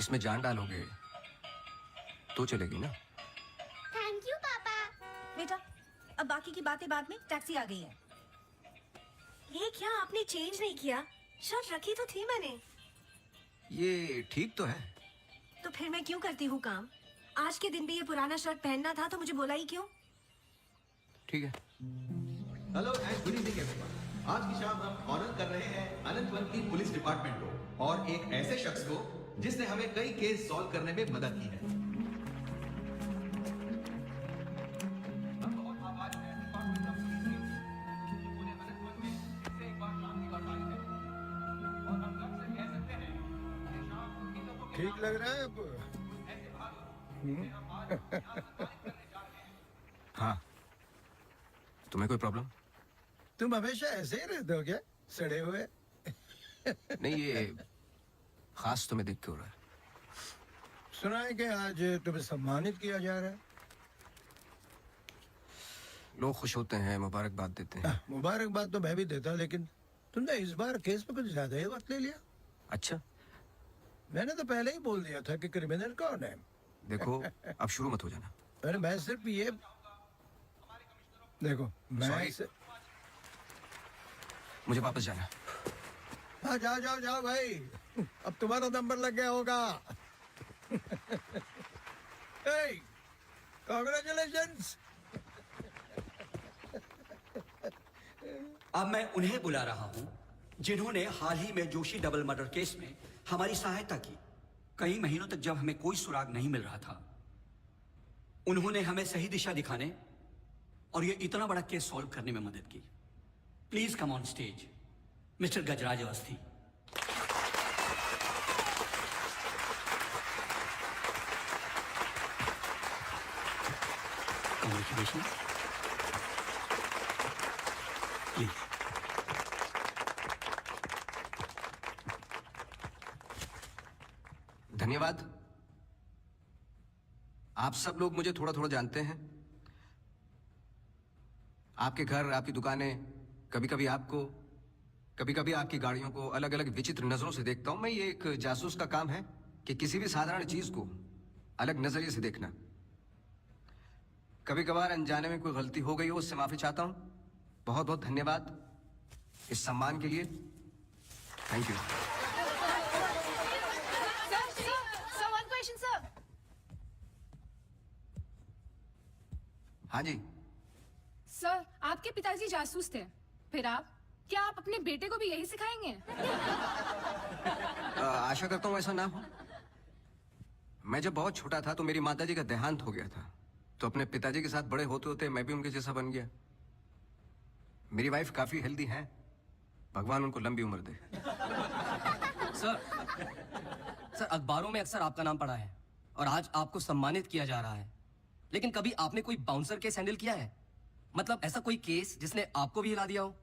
इसमें जान डालोगे तो चलेगी ना। थैंक यू पापा। बेटा अब बाकी की बातें बाद में, टैक्सी आ गई है। ये क्या आपने चेंज नहीं किया? शर्ट रखी तो थी मैंने। ये ठीक तो है। तो फिर मैं क्यों करती हूँ काम? आज के दिन भी ये पुराना शर्ट पहनना था तो मुझे बोला ही क्यों? ठीक है। Hello and good evening everyone. आज की शाम हम ऑनर कर रहे हैं अनंतवन की पुलिस डिपार्टमेंट को और एक ऐसे शख्स को जिसने हमें कई केस सॉल्व करने में मदद की है। हम बहुत आभारी हैं डिपार्टमेंट ऑफ पुलिस के जो पूरे अनंतवन में इससे एक बार शाम की बात आई है और हम गर्व से कह सकते हैं कि शाम उन लोगों के ठीक लग रहा है अब? ऐसे भाग जिन्हें हम आज यहाँ सम्मानित करने जा रहे हैं। हाँ, तुम्हें कोई प्रॉब्लम? तुम हमेशा ऐसे ही रहते हो क्या, सड़े हुए? नहीं, ये खास तुम्हें देख के हो रहा है। सुना है कि आज तुम्हें सम्मानित किया जा रहा है। लोग खुश होते हैं, मुबारकबाद देते हैं। मुबारकबाद तो मैं भी देता, लेकिन तुमने इस बार केस पे कुछ ज्यादा ही वक्त ले लिया। अच्छा, मैंने तो पहले ही बोल दिया था कि क्रिमिनल कौन है। देखो अब शुरू मत हो जाना। अरे मैं सिर्फ ये देखो, मैं Sorry. मुझे वापस जाना। हाँ जाओ जाओ जाओ भाई, अब तुम्हारा नंबर लग गया होगा। कांग्रेचुलेशंस। अब मैं उन्हें बुला रहा हूं जिन्होंने हाल ही में जोशी डबल मर्डर केस में हमारी सहायता की। कई महीनों तक जब हमें कोई सुराग नहीं मिल रहा था, उन्होंने हमें सही दिशा दिखाने और ये इतना बड़ा केस सॉल्व करने में मदद की। Please come on stage mister Gajraj Awasthi. Congratulations. Please. धन्यवाद। आप सब लोग मुझे थोड़ा थोड़ा जानते हैं। आपके घर, आपकी दुकानें, कभी कभी आपको, कभी कभी आपकी गाड़ियों को अलग अलग विचित्र नजरों से देखता हूं मैं। ये एक जासूस का काम है कि किसी भी साधारण चीज को अलग नजरिए से देखना। कभी कभार अनजाने में कोई गलती हो गई हो, उससे माफी चाहता हूं। बहुत बहुत धन्यवाद इस सम्मान के लिए। Thank you. Sir, one question, sir. हाँ जी। सर, आपके पिताजी जासूस थे, फिर आप? क्या आप अपने बेटे को भी यही सिखाएंगे? आशा करता हूँ ऐसा ना हो। मैं जब बहुत छोटा था तो मेरी माताजी का देहांत हो गया था, तो अपने पिताजी के साथ बड़े होते होते मैं भी उनके जैसा बन गया। मेरी वाइफ काफी हेल्दी है, भगवान उनको लंबी उम्र दे। सर अखबारों में अक्सर आपका नाम पड़ा है और आज आपको सम्मानित किया जा रहा है, लेकिन कभी आपने कोई बाउंसर केस हैंडल किया है? मतलब ऐसा कोई केस जिसने आपको भी हिला दिया हो?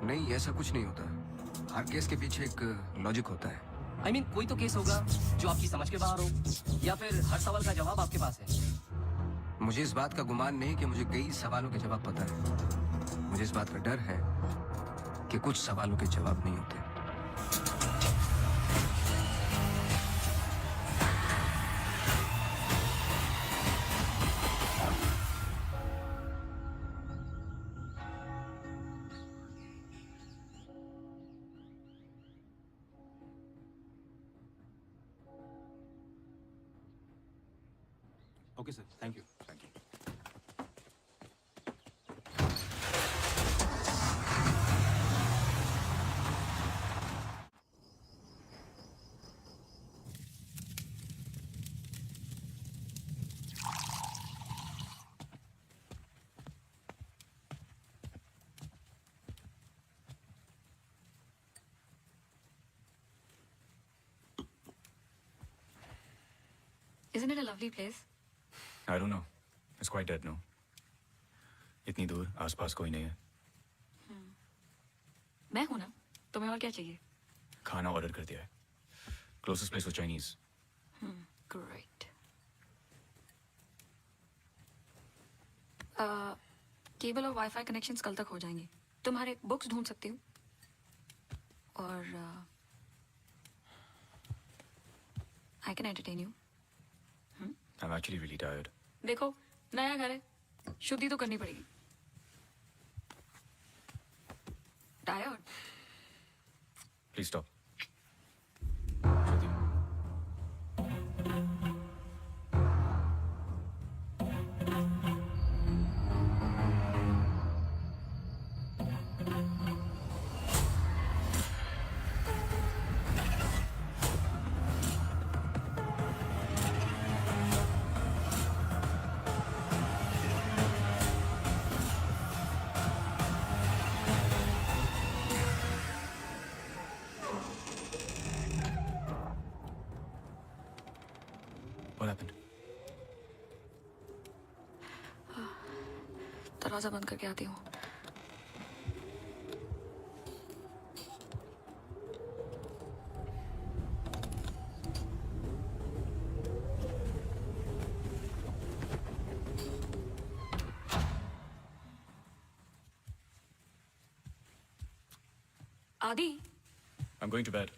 नहीं, ऐसा कुछ नहीं होता। हर केस के पीछे एक लॉजिक होता है। I mean, कोई तो केस होगा जो आपकी समझ के बाहर हो, या फिर हर सवाल का जवाब आपके पास है। मुझे इस बात का गुमान नहीं कि मुझे कई सवालों के जवाब पता है। मुझे इस बात का डर है कि कुछ सवालों के जवाब नहीं होते। Okay, sir. Thank you. Thank you. Isn't it a lovely place? I don't know. It's quite dead now. इतनी दूर आसपास कोई नहीं है। मैं हूं ना, तुम्हें और क्या चाहिए? खाना ऑर्डर कर दिया है। Closest place was Chinese. Great. Cable और वाईफाई कनेक्शंस कल तक हो जाएंगे. तुम्हारे बुक्स ढूंढ सकती हूँ. और I can entertain you. I'm actually really tired. देखो नया घर है, शुद्धि तो करनी पड़ेगी. Tired? Please stop. Shruti. What happened? दरवाजा बंद करके आती हूँ. आदि. I'm going to bed.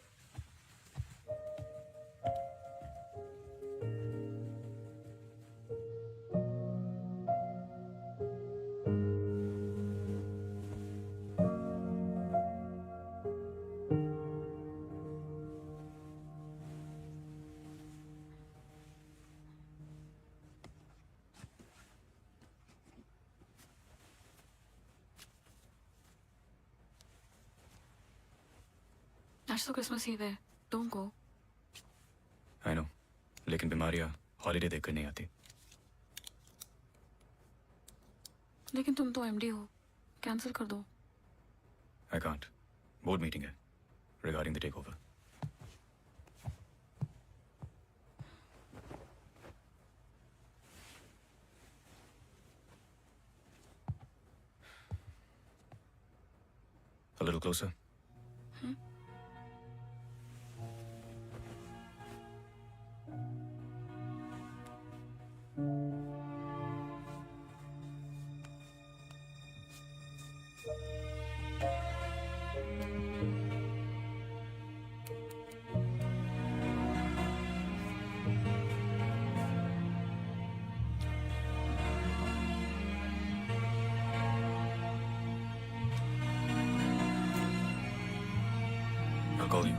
आज तो क्रिसमस ईव है. Don't go. I know. लेकिन बीमारियां हॉलीडे देखकर नहीं आती. लेकिन तुम तो एमडी हो. कैंसिल कर दो. I can't. Board meeting है. Regarding the takeover. A little closer. I'll call you.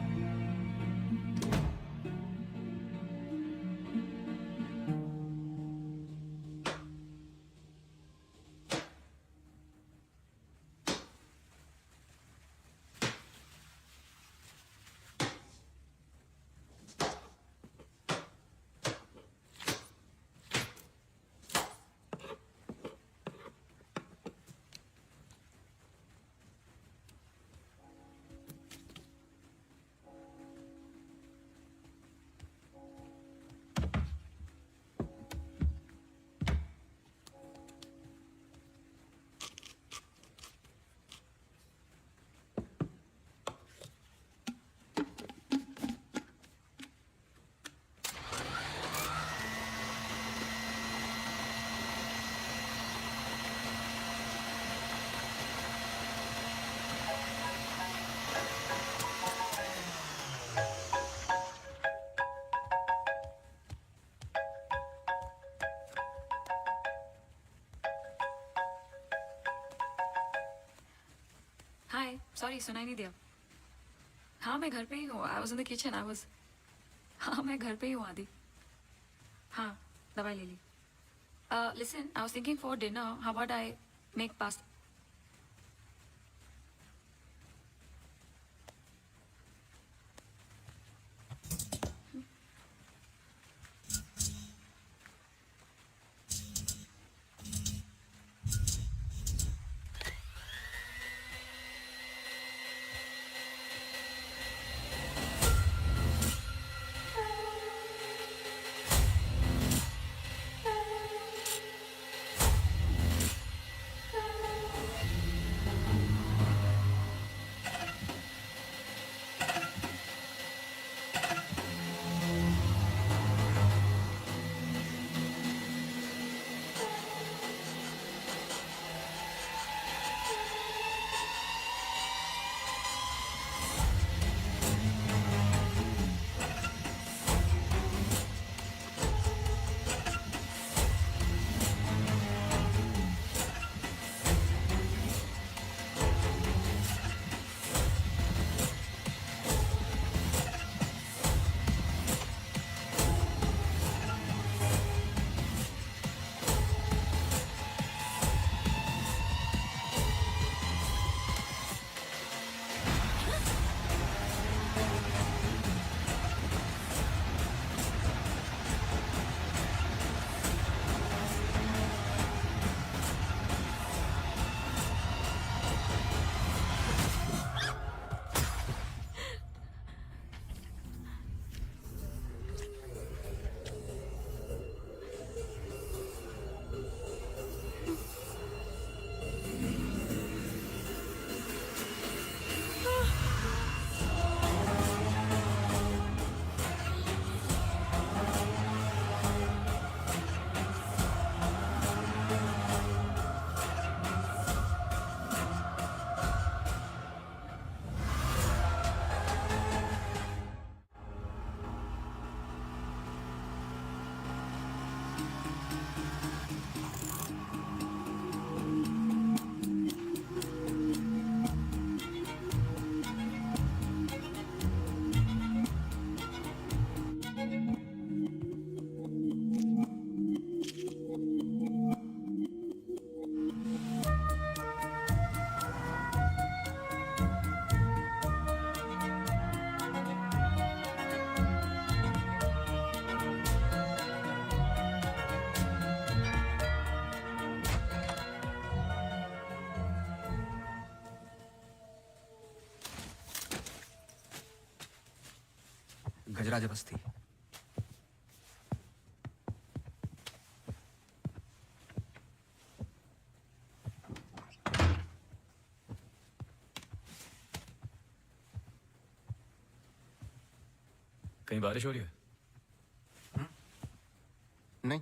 Hi. Sorry सुनाई नहीं दिया. हाँ मैं घर पे ही हूँ. I was in the kitchen. हाँ मैं घर पे ही हूँ आदि. हाँ दवाई ले ली. Listen I was thinking for dinner how about I make pasta. Gajraj Basti. कहीं बारिश हो रही है? नहीं,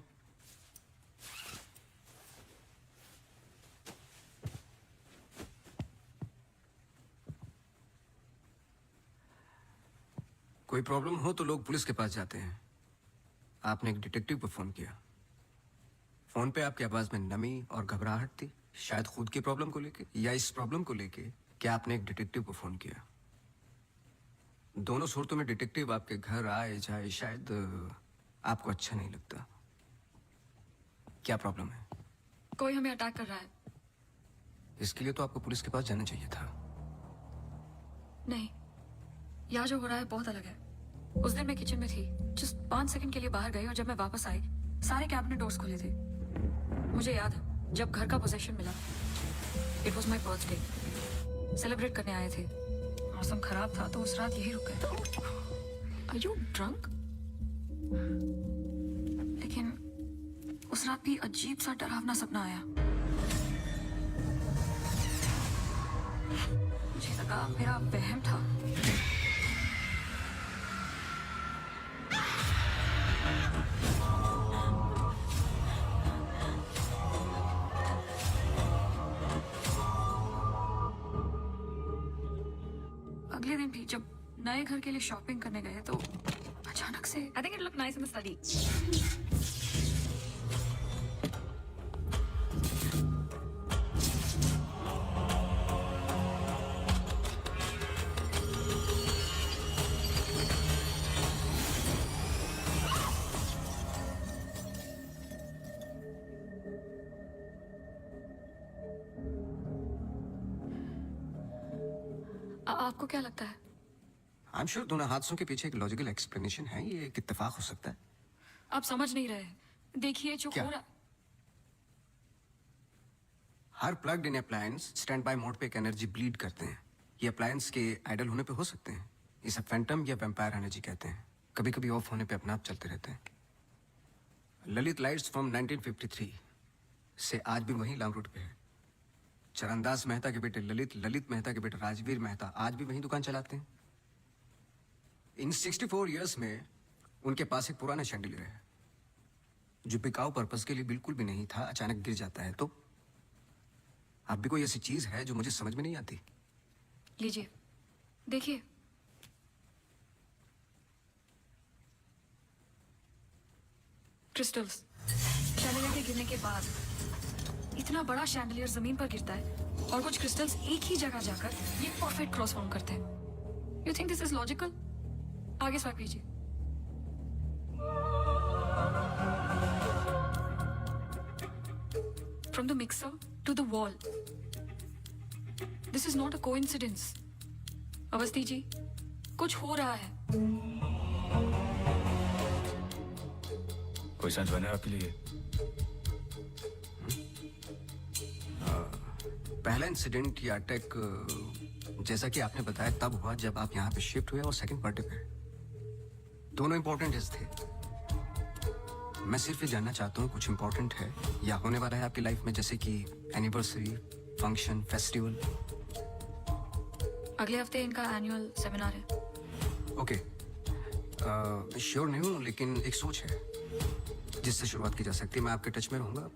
कोई प्रॉब्लम हो तो लोग पुलिस के पास जाते हैं। आपने एक डिटेक्टिव को फोन किया। फोन पे आपकी आवाज में नमी और घबराहट थी, शायद खुद की प्रॉब्लम को लेके या इस प्रॉब्लम को लेके कि आपने एक डिटेक्टिव को फोन किया। दोनों सूरतों में डिटेक्टिव आपके घर आए जाए शायद आपको अच्छा नहीं लगता। क्या प्रॉब्लम है? कोई हमें अटैक कर रहा है। इसके लिए तो आपको पुलिस के पास जाना चाहिए था। नहीं, यहाँ जो हो रहा है बहुत अलग है। उस दिन मैं किचन में थी, जस्ट 5 सेकंड के लिए बाहर गई और जब मैं वापस आई सारे कैबिनेट डोर्स खुले थे। मुझे याद है जब घर का पोजेशन मिला, it was my birthday, celebrate करने आए थे। मौसम खराब था तो उस रात यही रुक गए। Are you drunk? लेकिन उस रात भी अजीब सा डरावना सपना आया। मुझे लगा मेरा वहम था। अगले दिन भी जब नए घर के लिए शॉपिंग करने गए तो अचानक से I think it look nice in the study. आपको क्या लगता है? आई एम श्योर दोनों हादसों के पीछे एक लॉजिकल एक्सप्लेनेशन है। ये एक इत्तेफाक हो सकता है। आप समझ नहीं रहे। देखिए जो क्या? हो रहा। हर plugged in appliance standby mode पे एक एनर्जी ब्लीड करते हैं। ये अप्लायंस के आइडल होने पे हो सकते हैं। इसे फैंटम या वैम्पायर एनर्जी कहते हैं। कभी कभी ऑफ होने पे अपने आप चलते रहते हैं। ललित लाइट्स फ्रॉम 1953 से आज भी वही लांग रूट पे है। चरणदास मेहता के बेटे ललित, ललित मेहता के बेटे राजवीर मेहता आज भी वही दुकान चलाते हैं। इन 64 इयर्स में उनके पास एक पुराना शैंडलियर है जो बिकाऊ पर्पस के लिए बिल्कुल भी नहीं था, अचानक गिर जाता है। तो आप भी कोई ऐसी चीज है जो मुझे समझ में नहीं आती। लीजिए देखिए। क्रिस्टल्स। शैंडलियर के गिरने के बाद इतना बड़ा शैंडलियर जमीन पर गिरता है और कुछ क्रिस्टल्स एक ही जगह जाकर ये परफेक्ट क्रॉस फॉर्म करते हैं। You think this is logical? आगे स्वाइप कीजिए। From the mixer to the wall. This is not a coincidence. Awasthi ji, कुछ हो रहा है। कोई सेंस बना है आपके लिए? पहला इंसिडेंट या अटैक जैसा कि आपने बताया तब हुआ जब आप यहाँ पे शिफ्ट हुए और सेकंड बर्थडे पे। दोनों इंपॉर्टेंट डेज थे। मैं सिर्फ ये जानना चाहता हूँ कुछ इंपॉर्टेंट है या होने वाला है आपकी लाइफ में, जैसे कि एनिवर्सरी, फंक्शन, फेस्टिवल। अगले हफ्ते इनका एनुअल सेमिनार है। ओके, श्योर नहीं हूँ लेकिन एक सोच है जिससे शुरुआत की जा सकती है। मैं आपके टच में रहूँगा।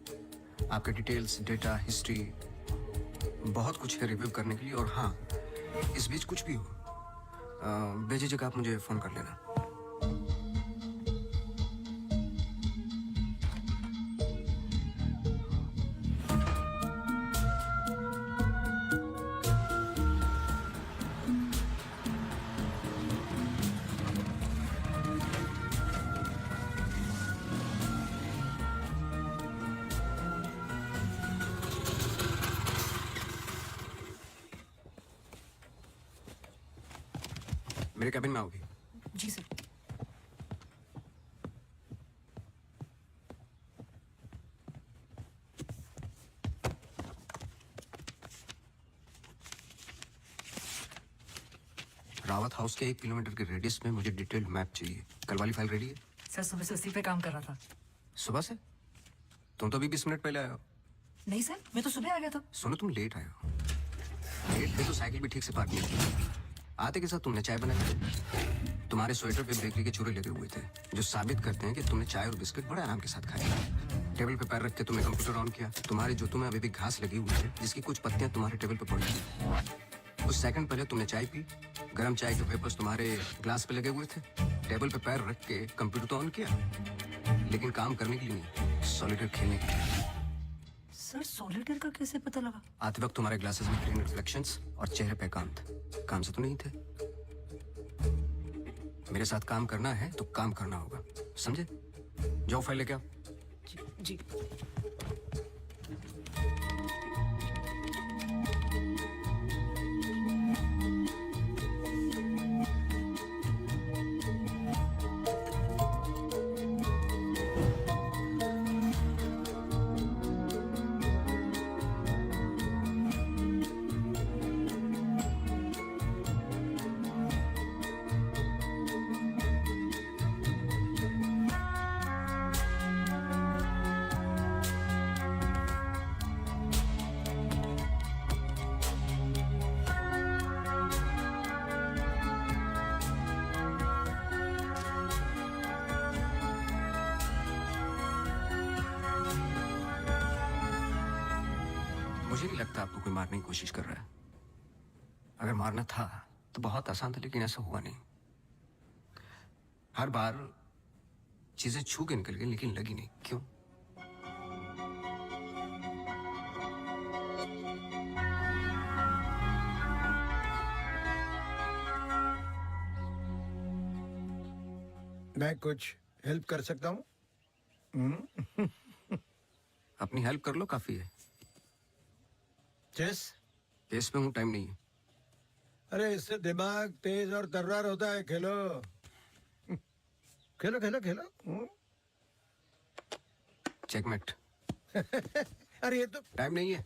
आपके डिटेल्स, डेटा, हिस्ट्री बहुत कुछ है रिव्यू करने के लिए। और हाँ, इस बीच कुछ भी हो बेझिझक आप मुझे फोन कर लेना। मेरे कैबिन में आओगी? जी सर। रावत हाउस के 1 किलोमीटर के रेडियस में मुझे डिटेल्ड मैप चाहिए। कल वाली फाइल रेडी है? सर सुबह से उसी पे काम कर रहा था। सुबह से? तुम तो अभी 20 मिनट पहले आए हो। नहीं सर, मैं तो सुबह आ गया था। सुनो, तुम लेट आए हो। लेट थे तो साइकिल भी ठीक से पार्क नहीं की। आते के साथ तुमने चाय बनाई। तुम्हारे स्वेटर पे बेकरी के चूरे लगे हुए थे जो साबित करते हैं कि तुमने चाय और बिस्किट बड़े आराम के साथ खाए। टेबल पे पैर रख के तुमने कंप्यूटर ऑन किया। तुम्हारे जूतों में अभी भी घास लगी हुई है जिसकी कुछ पत्तियां तुम्हारे टेबल पे पड़ी हैं। कुछ सेकंड पहले तुमने चाय पी। गर्म चाय के पेपर्स तुम्हारे ग्लास पे लगे हुए थे। टेबल पे पैर रख के कंप्यूटर तो ऑन किया, लेकिन काम करने के लिए नहीं, सॉलिटेयर खेलने के लिए। सर सॉलिटेयर का कैसे पता लगा? आते वक्त तुम्हारे ग्लासेस में ग्रीन रिफ्लेक्शंस और चेहरे पे काम था। काम से तो नहीं थे। मेरे साथ काम करना है तो काम करना होगा, समझे? जाओ फाइल लेके आओ। जी। मुझे नहीं लगता आपको कोई मारने की कोशिश कर रहा है। अगर मारना था तो बहुत आसान था, लेकिन ऐसा हुआ नहीं। हर बार चीजें छू के निकल गई लेकिन लगी नहीं। क्यों? मैं कुछ हेल्प कर सकता हूँ? अपनी हेल्प कर लो, काफी है। चेस? केस में हूँ, टाइम नहीं है। अरे इससे दिमाग तेज और तर्रार होता है। खेलो खेलो खेलो खेलो। चेकमेट। अरे ये तो टाइम नहीं है।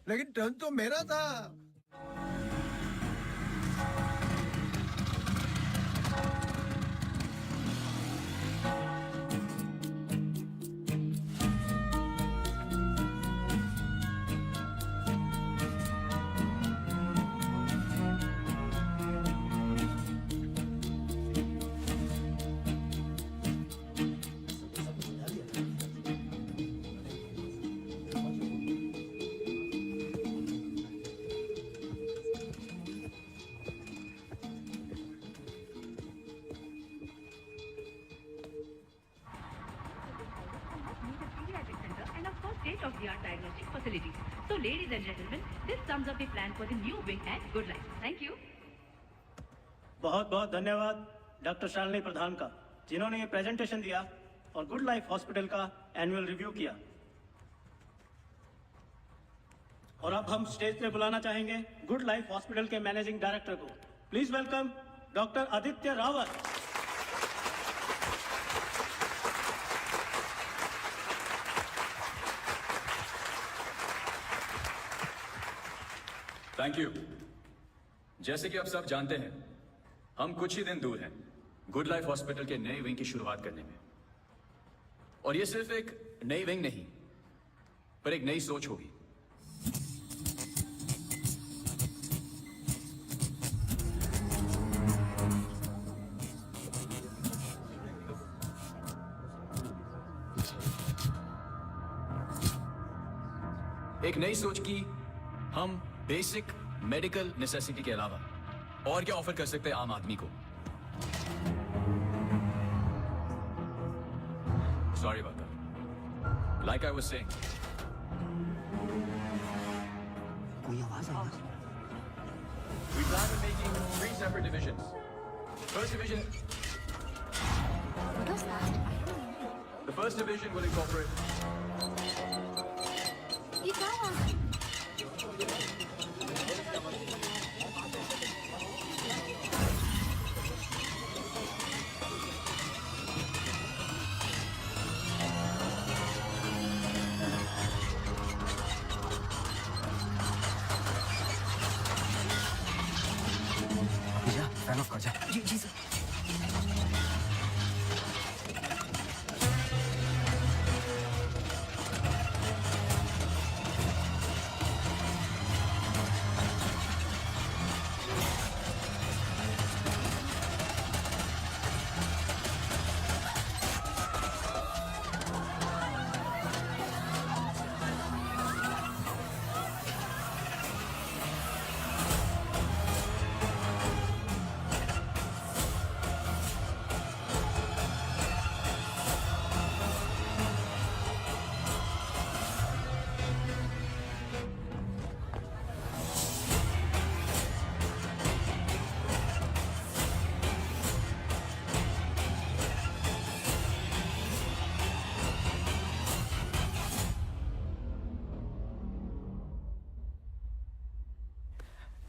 लेकिन टर्न तो मेरा था। state-of-the-art diagnostic facility. So, ladies and gentlemen, this sums up the plan for the new wing at Good Life. Thank you. बहुत बहुत धन्यवाद डॉक्टर शालिनी प्रधान का, जिन्होंने ये प्रेजेंटेशन दिया और गुड लाइफ हॉस्पिटल का एनुअल रिव्यू किया। और अब हम स्टेज पे बुलाना चाहेंगे गुड लाइफ हॉस्पिटल के मैनेजिंग डायरेक्टर को। Please welcome doctor Aditya Rawat. Thank you. जैसे कि आप सब जानते हैं, हम कुछ ही दिन दूर हैं गुड लाइफ हॉस्पिटल के नए विंग की शुरुआत करने में। और ये सिर्फ एक नई विंग नहीं, पर एक नई सोच होगी। एक नई सोच की हम बेसिक मेडिकल नेसेसिटी के अलावा और क्या ऑफर कर सकते हैं आम आदमी को। Sorry about that. Like I was saying, कोई आवाज आ रही है? we plan on making 3 separate divisions. First division. What was that? The first division will incorporate You got one. Fan of कर जा। जी जी सर।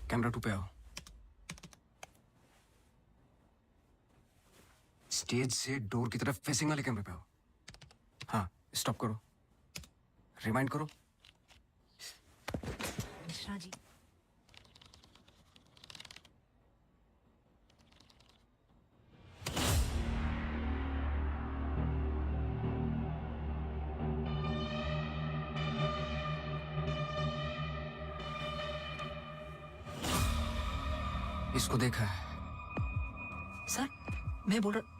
कैमरा 2 पे आओ। स्टेज से door की तरफ फेसिंग वाले कैमरे पे आओ। हाँ, स्टॉप करो, रिमाइंड करो। मिश्रा जी। इसको देखा है? सर मैं बोल रहा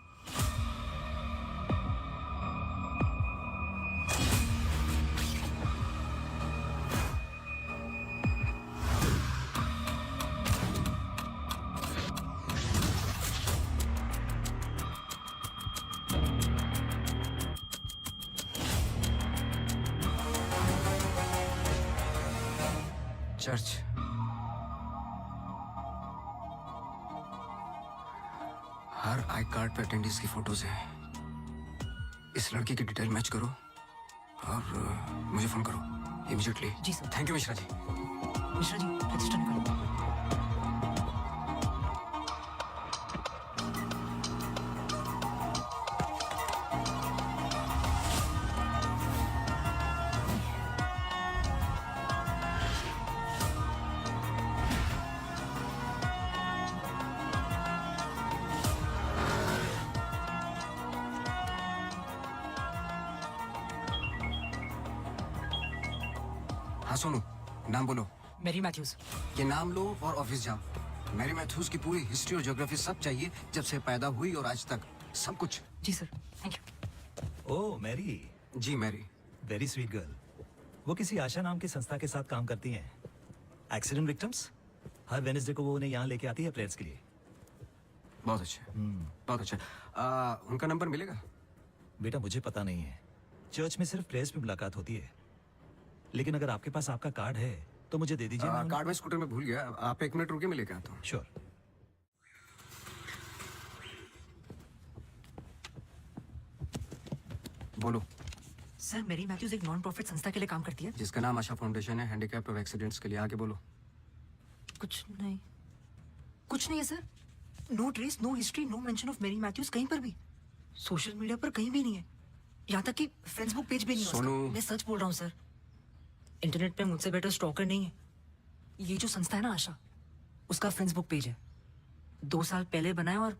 चर्च। हर आई कार्ड पे अटेंडेंस की फोटोज हैं। इस लड़की की डिटेल मैच करो और मुझे फोन करो इमीडिएटली। जी sir. Thank you Mishra ji. Mishra ji register निकालो। हाँ सोनू, नाम बोलो। Mary Matthews. ये नाम लो और ऑफिस जाओ। मैरी मैथ्यूज की पूरी हिस्ट्री और ज्योग्राफी सब चाहिए, जब से पैदा हुई और आज तक सब कुछ। जी sir thank you. Oh Mary. जी मैरी। Very sweet girl. वो किसी आशा नाम की संस्था के साथ काम करती हैं। Accident victims. हर वेडनेसडे को वो उन्हें यहाँ लेके आती है प्रेयर्स के लिए। बहुत अच्छा, बहुत अच्छा। उनका नंबर मिलेगा? बेटा मुझे पता नहीं है, चर्च में सिर्फ प्रेयर्स में मुलाकात होती है, लेकिन अगर आपके पास आपका कार्ड है तो मुझे दे दीजिए। कार्ड में स्कूटर में भूल गया, आप 1 मिनट रुके, मैं लेके आता हूँ। श्योर। बोलो। सर मैरी मैथ्यूज एक नॉन प्रॉफिट संस्था के लिए काम करती है जिसका नाम आशा फाउंडेशन है, हैंडीकैप्ड और एक्सीडेंट्स के लिए। आगे बोलो। कुछ नहीं है sir. No trace, no history, no mention of Mary Matthews कहीं पर भी। सोशल मीडिया पर कहीं भी नहीं है, यहाँ तक कि फेसबुक पेज भी नहीं है सोनू। उसका। मैं सच बोल रहा हूँ सर। इंटरनेट पे मुझसे बेटर स्टॉकर नहीं है। ये जो संस्था है ना आशा, उसका फेसबुक पेज है, 2 साल पहले बनाया और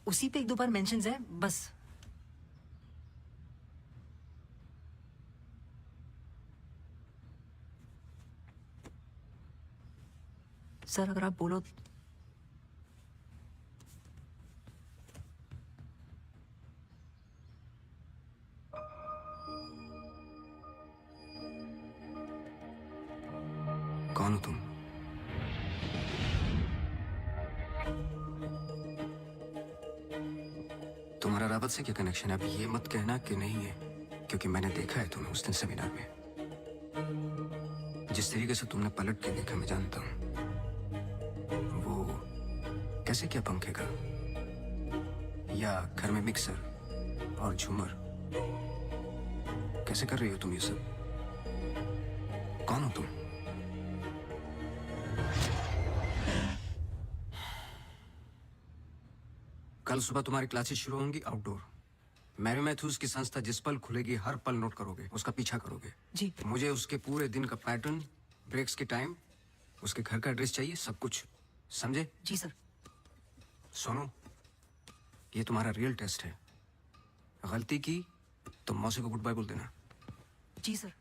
उसी पे 1-2 बार मेंशंस है बस। सर अगर आप बोलो। कौन हो तुम? तुम्हारा रावत से क्या कनेक्शन है? अब ये मत कहना कि नहीं है, क्योंकि मैंने देखा है तुम्हें उस दिन सेमिनार में। जिस तरीके से तुमने पलट के देखा मैं जानता हूं। वो कैसे क्या पंखेगा, या घर में मिक्सर और झूमर? कैसे कर रही हो तुम ये सब? कौन हो तुम? कल सुबह तुम्हारी क्लासेस शुरू होंगी आउटडोर। मैरी मैथ्यूज की संस्था जिस पल खुलेगी हर पल नोट करोगे, उसका पीछा करोगे। जी। मुझे उसके पूरे दिन का पैटर्न, ब्रेक्स के टाइम, उसके घर का एड्रेस चाहिए, सब कुछ। समझे? जी सर। सुनो, ये तुम्हारा रियल टेस्ट है। गलती की तो मौसी को गुड बाय बोल देना। जी sir.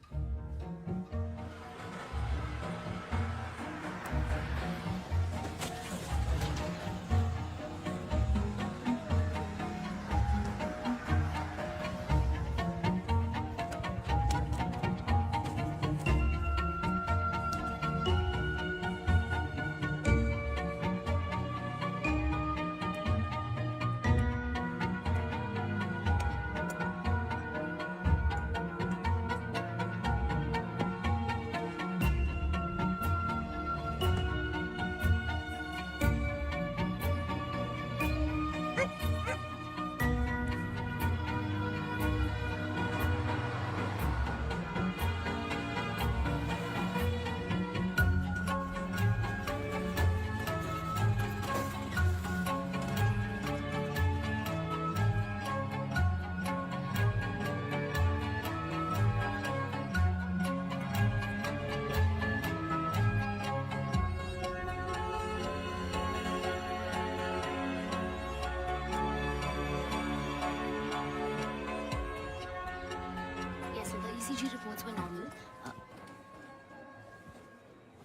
Yes, sir. The ECG reports were normal.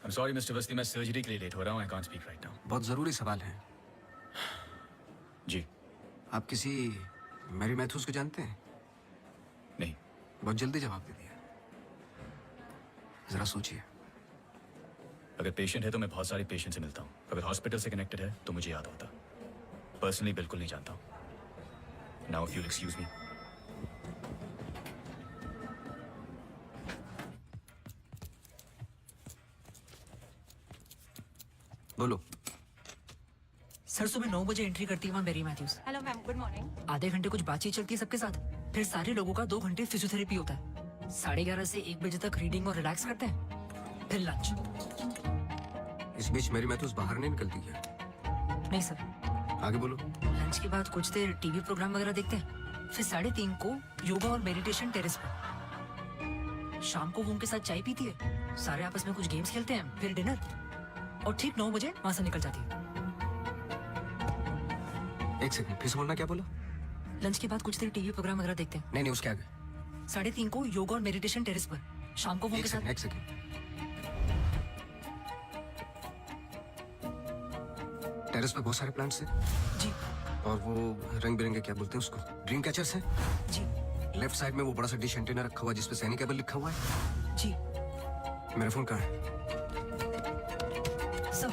I'm sorry, Mr. Vasti, मैं सर्जरी के लिए लेट हो रहा हूँ। I can't speak right now. बहुत जरूरी सवाल है। जी आप किसी मैरी मैथ्यूज को जानते हैं? नहीं। बहुत जल्दी जवाब दे दिया। जरा सोचिए। अगर पेशेंट है तो मैं बहुत सारे पेशेंट से मिलता हूँ। अगर हॉस्पिटल से कनेक्टेड है तो मुझे याद होता। पर्सनली बिल्कुल नहीं जानता हूँ। Now if you excuse me. बोलो। सर सुबह 9 बजे एंट्री करती है वहाँ Mary Matthews. Hello ma'am, good morning. आधे घंटे कुछ बातचीत चलती है सबके साथ, फिर सारे लोगों का 2 घंटे फिजियोथेरेपी होता है। 11:30 से 1 बजे तक रीडिंग और रिलैक्स करते हैं, फिर लंच। इस बीच मैरी मैथ्यूज बाहर नहीं निकलती क्या? नहीं सर। आगे बोलो। लंच के बाद कुछ देर टीवी प्रोग्राम वगैरह देखते हैं, फिर 3:30 को योगा और मेडिटेशन टेरेस पर। शाम को वो उनके साथ चाय पीती है, सारे आपस में कुछ गेम्स खेलते हैं, फिर डिनर, और ठीक 9 बजे वहां से निकल जाती है। एक सेकंड, फिर से बोलना, क्या बोला? लंच के बाद कुछ देर टीवी प्रोग्राम वगैरह देखते हैं। नहीं, उसके आगे। 3:30 को योगा और मेडिटेशन टेरेस पर। शाम को वो उनके साथ। एक सेकंड। टेरेस पे बहुत सारे प्लांट्स हैं। जी। और वो रंग बिरंगे, क्या बोलते हैं उसको, ड्रीम कैचर्स हैं। जी। लेफ्ट साइड में वो बड़ा सा डिश एंटीना रखा हुआ है जिसपे सैनिक केबल लिखा हुआ है। जी। मेरा फोन कहाँ है? सब।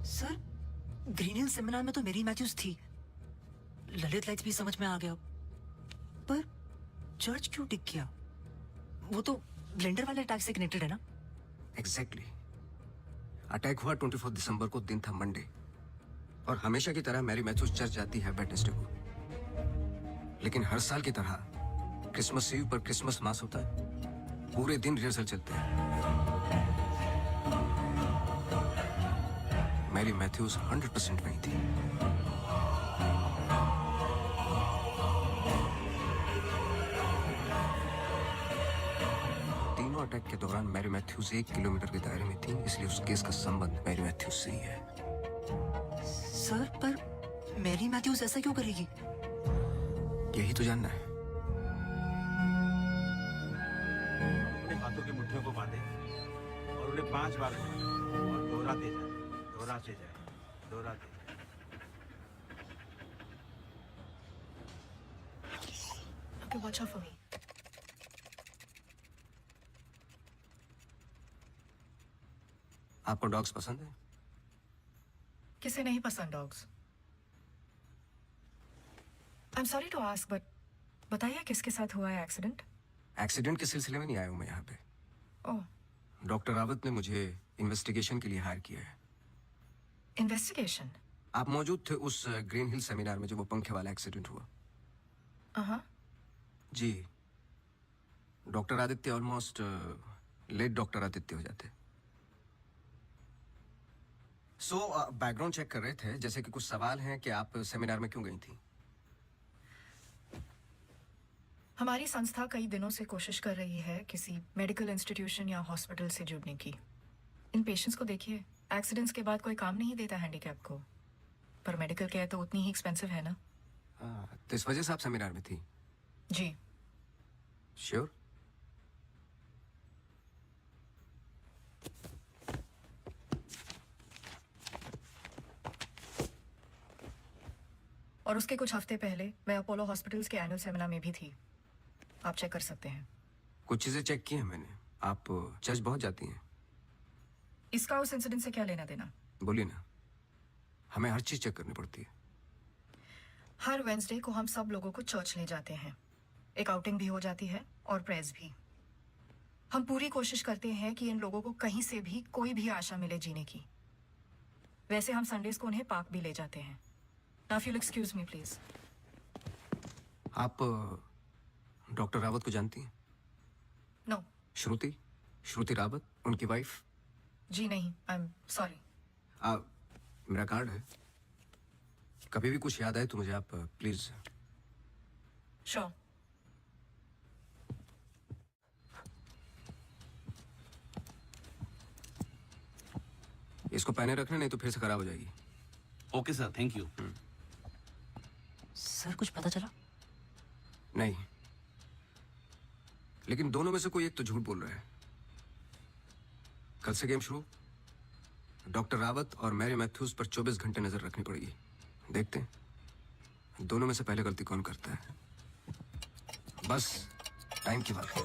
सर, ग्रीन हिल सेमिनार में तो मेरी मैथ्यूज थी। ललित लाइट्स भी समझ में आ गया, पर चर्च क्यों टिक किया? वो तो ब्लेंडर वाले अटैक से कनेक्टेड है ना? एग्जैक्टली। अटैक हुआ 24 दिसंबर को, दिन था मंडे, और हमेशा की तरह मैरी मैथ्यूज चर्च जाती है वेडनेसडे को। लेकिन हर साल की तरह क्रिसमस ईव पर क्रिसमस मास होता है। पूरे दिन रिहर्सल चलते हैं। मैरी मैथ्यूज 100% वही थी। तीनों अटैक के दौरान मैरी मैथ्यूज 1 किलोमीटर के दायरे में थी, इसलिए उस केस का संबंध मैरी मैथ्यूज से ही है। सर, पर मैरी मैथ्यूज ऐसा क्यों करेगी? यही तो जानना है। अपने हाथों की मुट्ठियों को बांधे और उन्हें 5 बार और दोहराते जाए, दोहराते जाए, दोहराते जाए। Okay, watch out for me. आपको डॉग्स पसंद है? किसे नहीं पसंद dogs? I am sorry to ask but बताइए किसके साथ हुआ है एक्सीडेंट? एक्सीडेंट के सिलसिले में नहीं आया हूं मैं यहाँ पे। ओह, डॉक्टर रावत ने मुझे इन्वेस्टिगेशन के लिए हायर किया है। इन्वेस्टिगेशन? आप मौजूद थे उस ग्रीन हिल सेमिनार में जब वो पंखे वाला एक्सीडेंट हुआ? हाँ। जी। Doctor Aditya almost late doctor Aditya हो जाते। सो बैकग्राउंड चेक कर रहे थे, जैसे कि कुछ सवाल हैं कि आप सेमिनार में क्यों गई थी? हमारी संस्था कई दिनों से कोशिश कर रही है किसी मेडिकल इंस्टीट्यूशन या हॉस्पिटल से जुड़ने की। इन पेशेंट्स को देखिए, एक्सीडेंट्स के बाद कोई काम नहीं देता हैंडीकैप को, पर मेडिकल केयर तो उतनी ही एक्सपेंसिव है ना। तो इस वजह से आप सेमिनार में थी? जी। श्योर? और उसके कुछ हफ्ते पहले मैं अपोलो हॉस्पिटल्स के एनुअल सेमिनार में भी थी, आप चेक कर सकते हैं। कुछ चीजें चेक की हैं मैंने। आप चर्च बहुत जाती हैं। इसका उस इंसिडेंट से क्या लेना देना? बोलिए ना, हमें हर चीज चेक करनी पड़ती है। हर वेंसडे को हम सब लोगों को चर्च ले जाते हैं, एक आउटिंग भी हो जाती है और प्रेस भी। हम पूरी कोशिश करते हैं कि इन लोगों को कहीं से भी कोई भी आशा मिले जीने की। वैसे हम संडेज को उन्हें पार्क भी ले जाते हैं। Now if you'll excuse me, please. आप डॉक्टर रावत को जानती हैं? No. श्रुति रावत, उनकी वाइफ? जी नहीं, I'm sorry. मेरा कार्ड है, कभी भी कुछ याद आए तो मुझे आप प्लीज। Sure. इसको पहने रखना, नहीं तो फिर से खराब हो जाएगी। Okay sir, thank you. Sir कुछ पता चला? नहीं, लेकिन दोनों में से कोई एक तो झूठ बोल रहा है। कल से गेम शुरू। डॉक्टर रावत और मैरी मैथ्यूज पर 24 घंटे नजर रखनी पड़ेगी। देखते हैं दोनों में से पहले गलती कौन करता है। बस टाइम की बात है।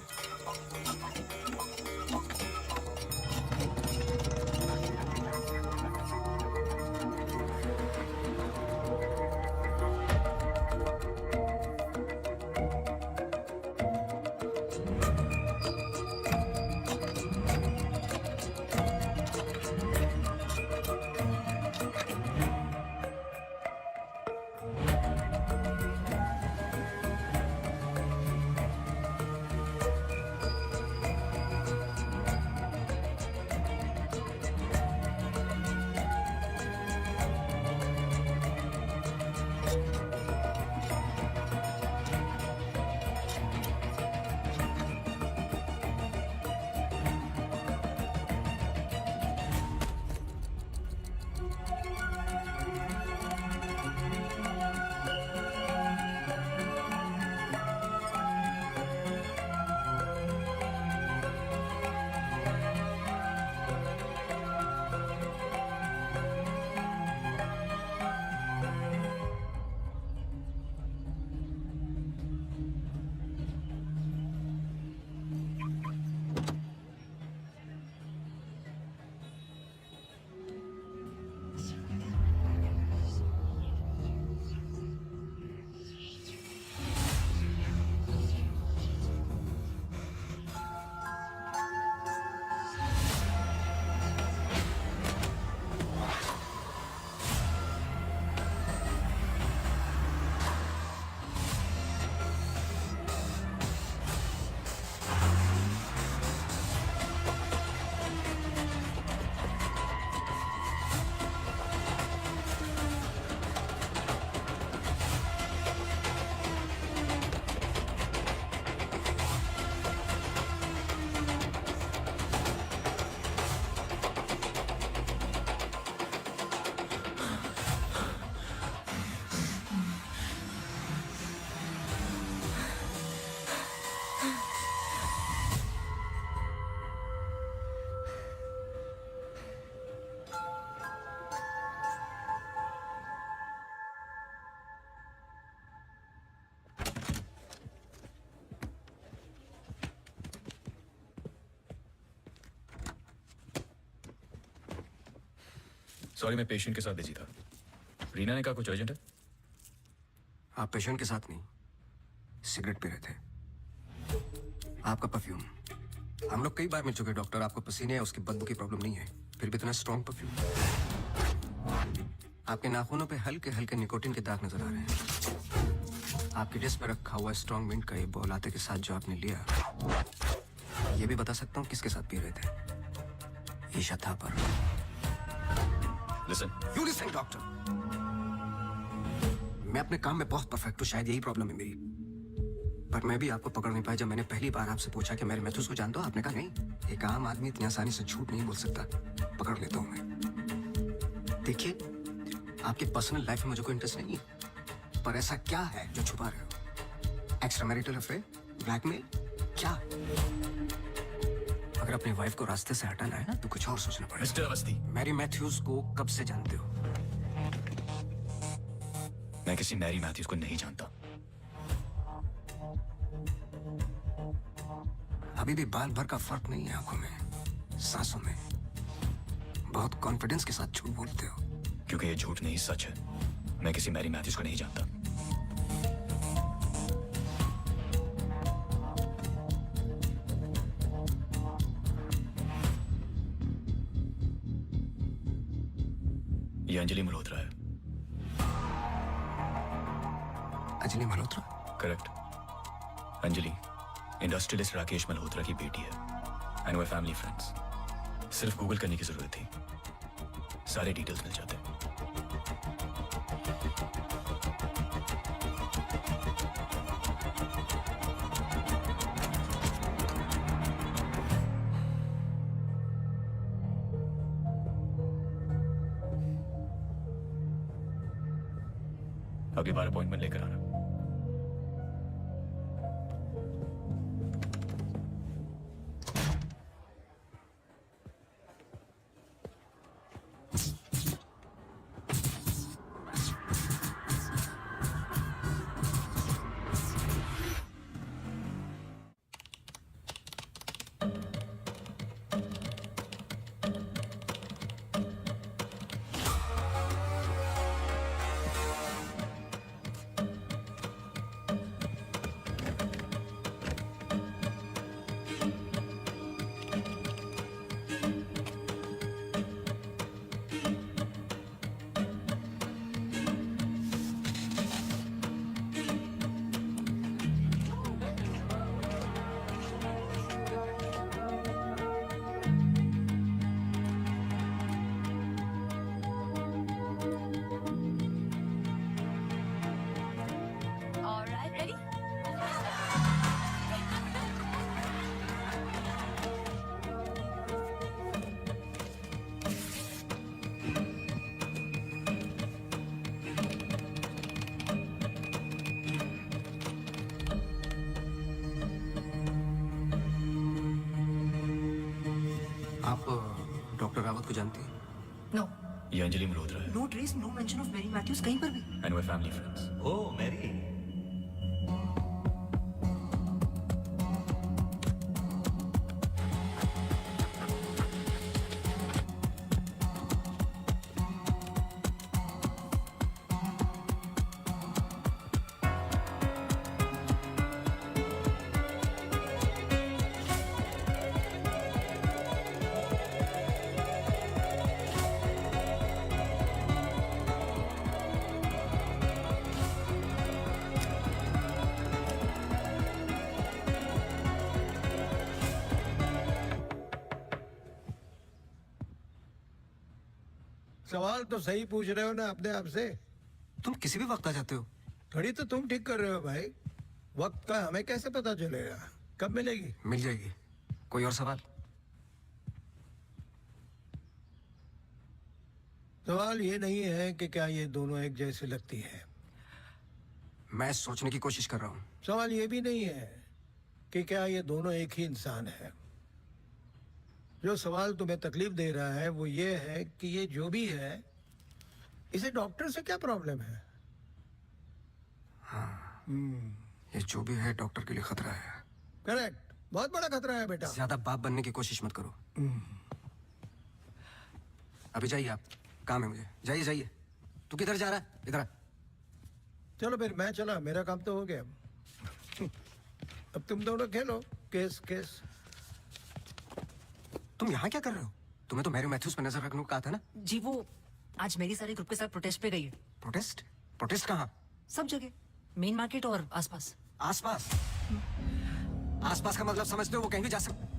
सॉरी, मैं पेशेंट के साथ बिजी था। रीना ने कहा कुछ अर्जेंट है। आप पेशेंट के साथ नहीं, सिगरेट पी रहे थे। आपका परफ्यूम, हम लोग कई बार मिल चुके डॉक्टर। आपको पसीने या उसकी बदबू की प्रॉब्लम नहीं है, फिर भी इतना स्ट्रॉन्ग परफ्यूम। आपके नाखूनों पे हल्के हल्के निकोटिन के दाग नजर आ रहे हैं। आपकी डिस्क पे रखा हुआ स्ट्रॉन्ग मिंट का ये बॉल आते के साथ जो आपने लिया, ये भी बता सकता हूँ किसके साथ पी रहे थे। Isha Thapar. Listen, you listen doctor. मैं अपने काम में बहुत परफेक्ट हूँ, शायद यही प्रॉब्लम है मेरी। पर मैं भी आपको पकड़ नहीं पाया। जब मैंने पहली बार आपसे पूछा कि मेरे मैथ्यूज को जानते हो, आपने कहा नहीं। एक आम आदमी इतनी आसानी से झूठ नहीं बोल सकता। पकड़ लेता हूँ मैं। देखिए, आपकी पर्सनल लाइफ में मुझे कोई इंटरेस्ट नहीं है, पर ऐसा क्या है जो छुपा रहे हो? एक्स्ट्रा मैरिटल अफेयर, ब्लैकमेल, क्या? अगर अपनी वाइफ को रास्ते से हटाना है ना, तो कुछ और सोचना पड़ेगा। मिस्टर अवस्थी, मैरी मैथ्यूज को कब से जानते हो? मैं किसी मैरी मैथ्यूज को नहीं जानता। अभी भी बाल भर का फर्क नहीं है आंखों में, सांसों में। बहुत कॉन्फिडेंस के साथ झूठ बोलते हो। क्योंकि ये झूठ नहीं, सच है। मैं किसी मैरी मैथ्यूज को नहीं जानता। ये अंजलि मल्होत्रा है। अंजलि मल्होत्रा? करेक्ट। अंजलि इंडस्ट्रियलिस्ट राकेश मल्होत्रा की बेटी है, एंड वे फैमिली फ्रेंड्स। सिर्फ गूगल करने की जरूरत थी, सारे डिटेल्स मिल जाते। अगली बार अपॉइंटमेंट लेकर आना। आप डॉक्टर रावत को जानती हैं? नो, ये अंजलि मल्होत्रा है, no trace, no mention of Mary Matthews कहीं पर भी। And we family friends. Oh Mary, सवाल तो सही पूछ रहे हो ना अपने आप से। तुम किसी भी वक्त आ जाते हो। थोड़ी तो तुम ठीक कर रहे हो भाई। वक्त का हमें कैसे पता चलेगा? कब मिलेगी? मिल जाएगी। कोई और सवाल? सवाल ये नहीं है कि क्या ये दोनों एक जैसे लगती है। मैं सोचने की कोशिश कर रहा हूँ। सवाल ये भी नहीं है कि क्या ये दोनों एक ही इंसान है। जो सवाल तुम्हें तकलीफ दे रहा है वो ये है कि ये जो भी है, इसे डॉक्टर से क्या प्रॉब्लम है? हाँ, ये जो भी है डॉक्टर के लिए खतरा है। करेक्ट, बहुत बड़ा खतरा है बेटा। ज्यादा बाप बनने की कोशिश मत करो। अभी जाइए आप, काम है मुझे, जाइए जाइए। तू किधर जा रहा है? इधर आ। चलो फिर मैं चला, मेरा काम तो हो गया। अब तुम दोनों खेलो केस केस। तुम यहाँ क्या कर रहे हो? तुम्हें तो मैरी मैथ्यूज पर नजर रखने को कहा था ना। जी वो आज मेरी सारी ग्रुप के साथ प्रोटेस्ट पे गई है। प्रोटेस्ट? प्रोटेस्ट कहाँ? सब जगह, मेन मार्केट और आसपास। आसपास? आसपास का मतलब समझते हो? वो कहीं भी जा सकते।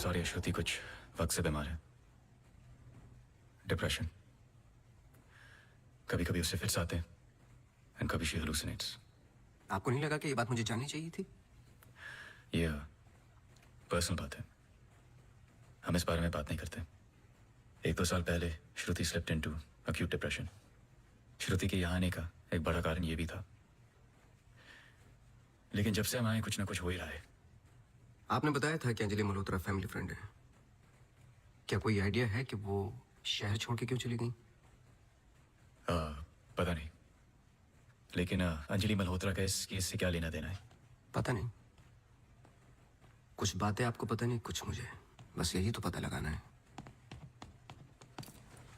सॉरी श्रुति कुछ वक्त से बीमार है, डिप्रेशन। कभी कभी उसे फिट्स आते हैं एंड कभी शी हेलुसिनेट्स। आपको नहीं लगा कि ये बात मुझे जाननी चाहिए थी? ये पर्सनल बात है, हम इस बारे में बात नहीं करते। 1-2 साल पहले श्रुति स्लिप्ड इनटू अक्यूट डिप्रेशन। श्रुति के यहाँ आने का एक बड़ा कारण ये भी था, लेकिन जब से हम आए कुछ ना कुछ हो ही रहा है। आपने बताया था कि अंजलि मल्होत्रा फैमिली फ्रेंड है। क्या कोई आइडिया है कि वो शहर छोड़ के क्यों चली गई? पता नहीं, लेकिन अंजलि मल्होत्रा का इस केस से क्या लेना देना है? पता नहीं। कुछ बातें आपको पता नहीं, कुछ मुझे। बस यही तो पता लगाना है।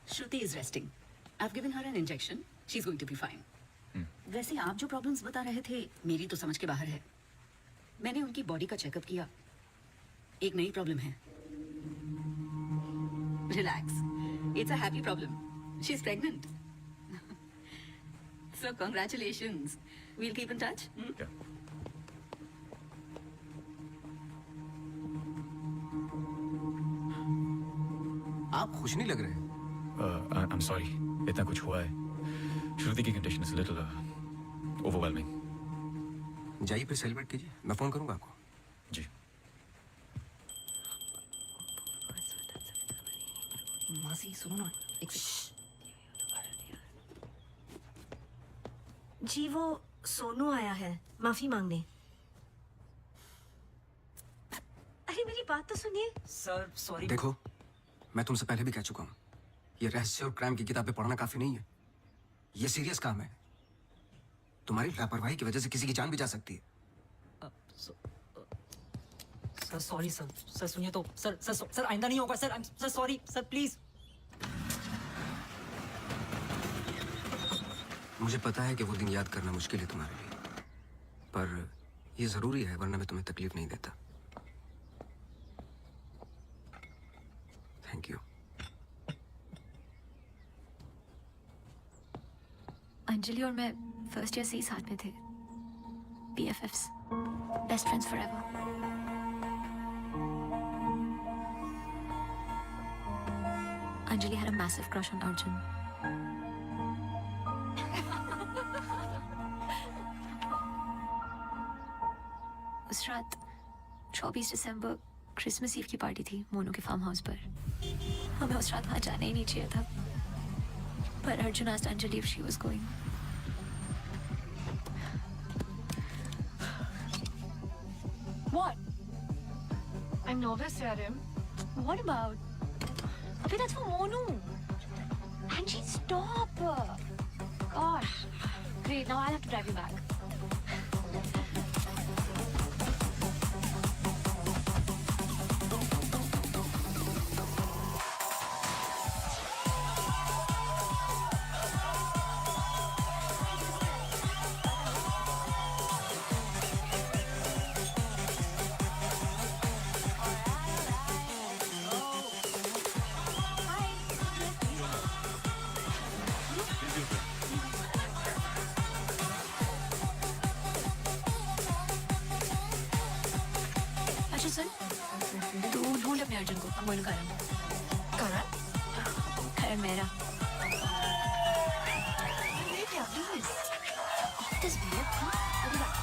Shruti is resting. I've given her an injection. She's going to be fine. वैसे आप जो प्रॉब्लम्स बता रहे थे मेरी तो समझ के बाहर है। मैंने उनकी बॉडी का चेकअप किया, एक नई प्रॉब्लम है। Relax, it's a happy problem. She is pregnant. So congratulations, we'll keep in touch. आप खुश नहीं लग रहे। आई एम सॉरी, इतना कुछ हुआ है। श्रुति की कंडीशन इज लिटिल ओवरवेलमिंग। जाइए फिर सेलिब्रेट कीजिए, मैं फोन करूंगा आपको। जी। मासी सुनो ना, जी वो सोनू आया है माफी मांगने। अरे मेरी बात तो सुनिए। Sir sorry. देखो, मैं तुमसे पहले भी कह चुका हूँ, ये रहस्य और क्राइम की किताबें पढ़ना काफी नहीं है। ये सीरियस काम है। तुम्हारी लापरवाही की वजह से किसी की जान भी जा सकती है। Sir sorry sir. सर सुनिए तो सर सर सर आइंदा नहीं होगा sir. Sir sorry sir, please. मुझे पता है कि वो दिन याद करना मुश्किल है तुम्हारे लिए, पर ये जरूरी है, वरना मैं तुम्हें तकलीफ नहीं देता। Thank you. अंजलि और मैं फर्स्ट ईयर से ही साथ में थे। BFFs, best friends forever. Anjali had a massive crush on Arjun. उस रात 24 दिसंबर क्रिसमस ईव की पार्टी थी मोनू के फार्म हाउस पर। हमें उस रात वहां जाना ही नहीं चाहिए था, पर Arjun asked Anjali if she was going. What? I'm nervous, Yarim. What about? Abhi, that's for Monu. Angie, stop. Gosh. Great, now I'll have to drive you back. अच्छा सुन, तू ढूंढ अपने अर्जुन को। I'm going to Karan. Karan? Karan मेरा। क्या please? This babe, huh? I'll be back.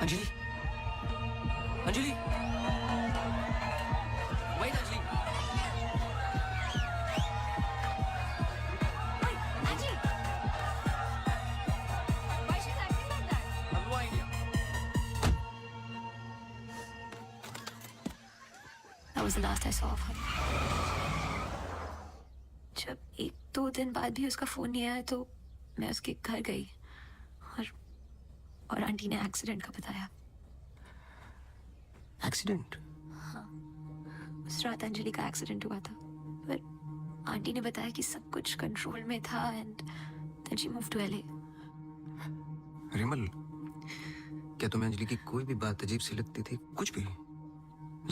Anjali, Anjali, wait, Anjali. Angie! Why she's acting like that? I have no idea. That was the last I saw of her. जब एक 2 दिन बाद भी उसका phone नहीं आया, तो मैं उसके घर गई और आंटी ने एक्सीडेंट का बताया। एक्सीडेंट? उस रात अंजलि का एक्सीडेंट हुआ था, पर आंटी ने बताया कि सब कुछ कंट्रोल में था and then she move to LA। Rimal, क्या तुम्हें अंजलि की कोई भी बात अजीब सी लगती थी? कुछ भी,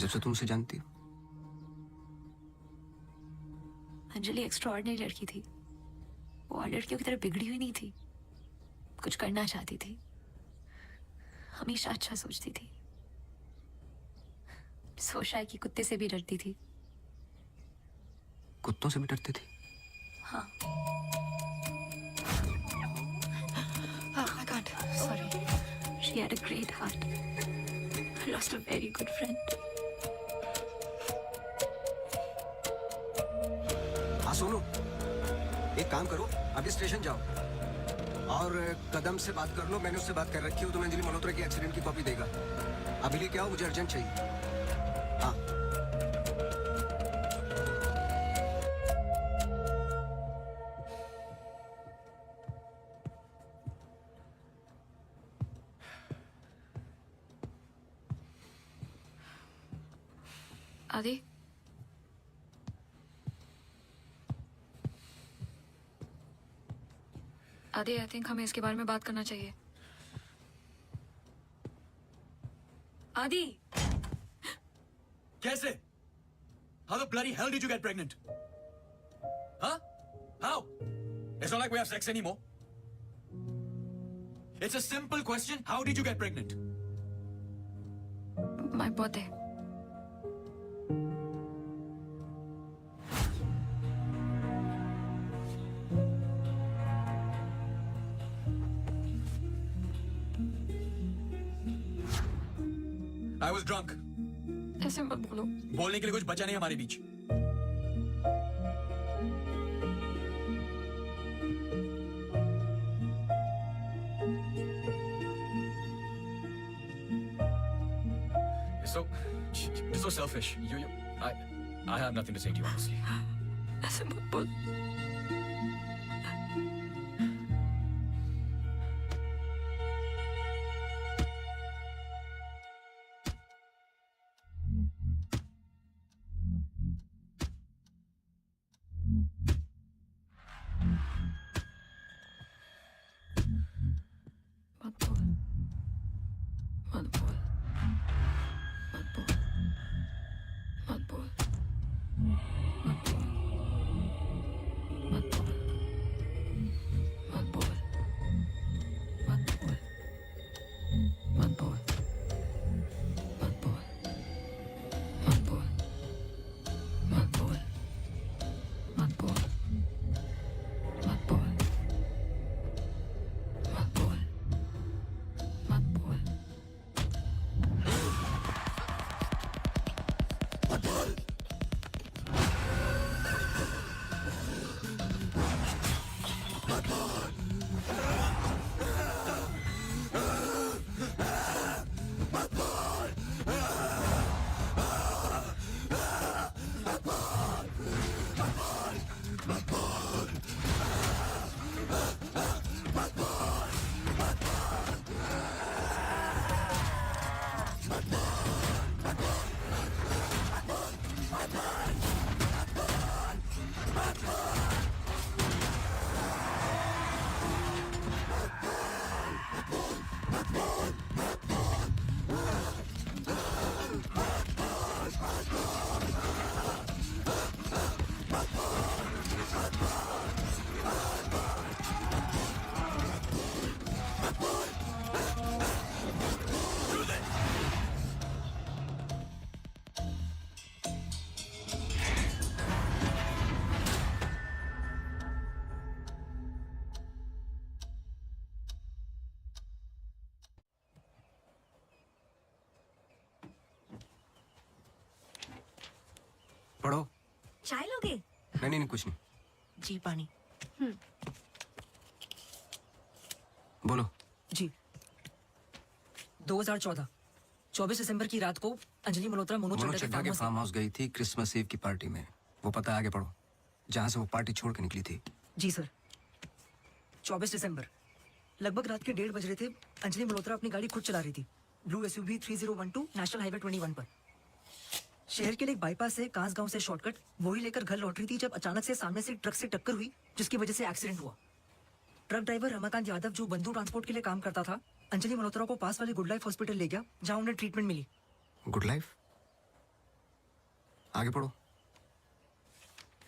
जब से तुम उसे जानती हो? अंजलि एक्स्ट्राऑर्डिनरी लड़की थी। वो और लड़कियों की तरह बिगड़ी हुई नहीं थी। कुछ करना चाहती थी, हमेशा अच्छा सोचती थी। सोचा है कि कुत्ते से भी डरती थी। कुत्तों से भी डरती थी? हाँ। I can't. Sorry. She had a great heart. I lost a very good friend. हाँ सुनो, एक काम करो, अभी स्टेशन जाओ और कदम से बात कर लो। मैंने उससे बात कर रखी है, तुम्हें अंजलि मल्होत्रा की एक्सीडेंट की कॉपी देगा। अभी लेके आओ, मुझे अर्जेंट चाहिए। हाँ। आदि, आदि, आई थिंक हमें इसके बारे में बात करना चाहिए। आदि, कैसे? How the bloody hell did you get pregnant? Huh? How? It's not like we have sex anymore. It's a simple question. How did you get pregnant? my birthday. I was drunk. ऐसे मत बोलो। बोलने के लिए कुछ बचा नहीं हमारे बीच। You're so selfish. I have nothing to say to you, honestly. ऐसे मत बोल। पढ़ो। चाय लोगे? नहीं नहीं, कुछ नहीं। जी पानी। बोलो। जी 2014 24 दिसंबर की रात को अंजलि मल्होत्रा मोनू मोनू चड्ढा चड्ढा के फार्म हाउस गई थी क्रिसमस ईव की पार्टी में। वो पता है, आगे पढ़ो। जहां से वो पार्टी छोड़ के निकली थी। जी सर। 24 दिसंबर लगभग रात के 1:30 बज रहे थे। अंजलि मल्होत्रा अपनी गाड़ी खुद चला रही थी, ब्लू SUV 3012 नेशनल हाईवे 21 पर। शहर के लिए एक बाईपास है कांस गांव से शॉर्टकट, वही लेकर घर लौट रही थी जब अचानक से सामने से एक ट्रक से टक्कर हुई, जिसकी वजह से एक्सीडेंट हुआ। ट्रक ड्राइवर रमाकांत यादव, जो बंधु ट्रांसपोर्ट के लिए काम करता था, अंजलि मल्होत्रा को पास वाले गुड लाइफ हॉस्पिटल ले गया, जहां उन्हें ट्रीटमेंट मिली। Good life? आगे पढ़ो।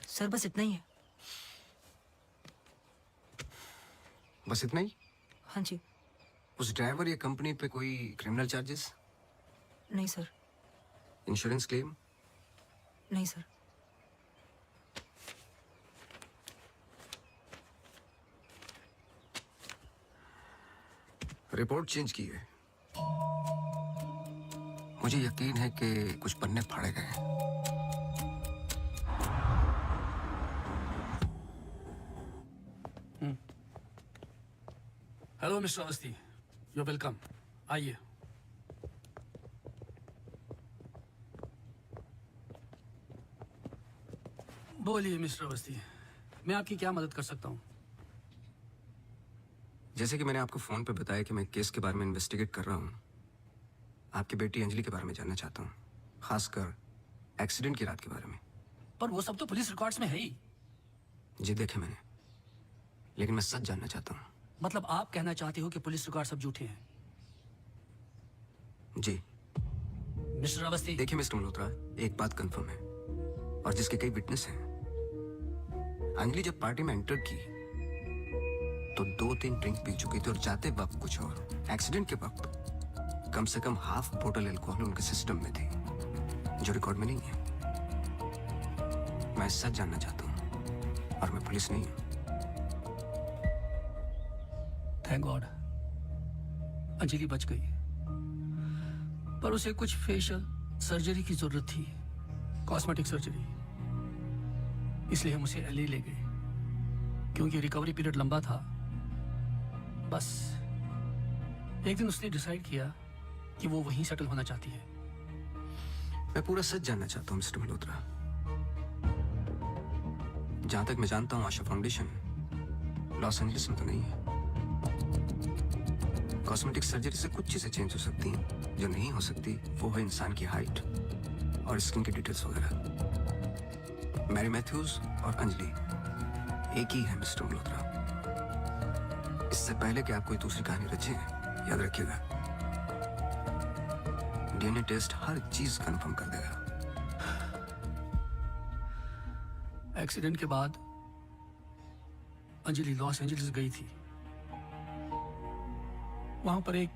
सर बस इतना ही है। बस इतना ही? हाँ जी। उस ड्राइवर या कंपनी पे कोई क्रिमिनल चार्जेस? नहीं सर। Insurance claim? नहीं सर। रिपोर्ट चेंज की है। मुझे यकीन है कि कुछ पन्ने फाड़े गए हैं। Hello mister Awasthi, you welcome. आइए। बोलिए मिस्टर अवस्थी, मैं आपकी क्या मदद कर सकता हूँ? जैसे कि मैंने आपको फोन पे बताया कि मैं केस के बारे में इन्वेस्टिगेट कर रहा हूँ, आपकी बेटी अंजलि के बारे में जानना चाहता हूँ, खासकर एक्सीडेंट की रात के बारे में। पर वो सब तो पुलिस रिकॉर्ड्स में है ही। जी देखे मैंने, लेकिन मैं सच जानना चाहता हूँ। मतलब आप कहना चाहते हो कि पुलिस रिकॉर्ड सब झूठे हैं? जी। मिस्टर अवस्थी। देखिए मिस्टर मल्होत्रा, एक बात कंफर्म है और जिसके कई विटनेस हैं। अंजलि जब पार्टी में एंटर की तो 2-3 ड्रिंक पी चुकी थी और जाते वक्त कुछ और। एक्सीडेंट के वक्त कम से कम हाफ बोतल अल्कोहल उनके सिस्टम में थी, जो रिकॉर्ड में नहीं है। मैं सच जानना चाहता हूँ और मैं पुलिस नहीं हूँ। थैंक गॉड अंजलि बच गई, पर उसे कुछ फेशियल सर्जरी की जरूरत थी, कॉस्मेटिक सर्जरी। इसलिए हम उसे LA ले गए, क्योंकि रिकवरी पीरियड लंबा था। बस एक दिन उसने डिसाइड किया कि वो वहीं सेटल होना चाहती है। मैं पूरा सच जानना चाहता हूँ मिस्टर मल्होत्रा। जहां तक मैं जानता हूँ, आशा फाउंडेशन लॉस एंजलिस में तो नहीं है। कॉस्मेटिक सर्जरी से कुछ चीजें चेंज हो सकती हैं, जो नहीं हो सकती वो है इंसान की हाइट और स्किन की डिटेल्स वगैरह। मैरी मैथ्यूज और अंजलि एक ही है मिस्टर मल्होत्रा। इससे पहले कि आप कोई दूसरी कहानी रचें, याद रखिएगा, DNA टेस्ट हर चीज कंफर्म कर देगा। एक्सीडेंट के बाद अंजलि लॉस एंजलिस गई थी। वहां पर एक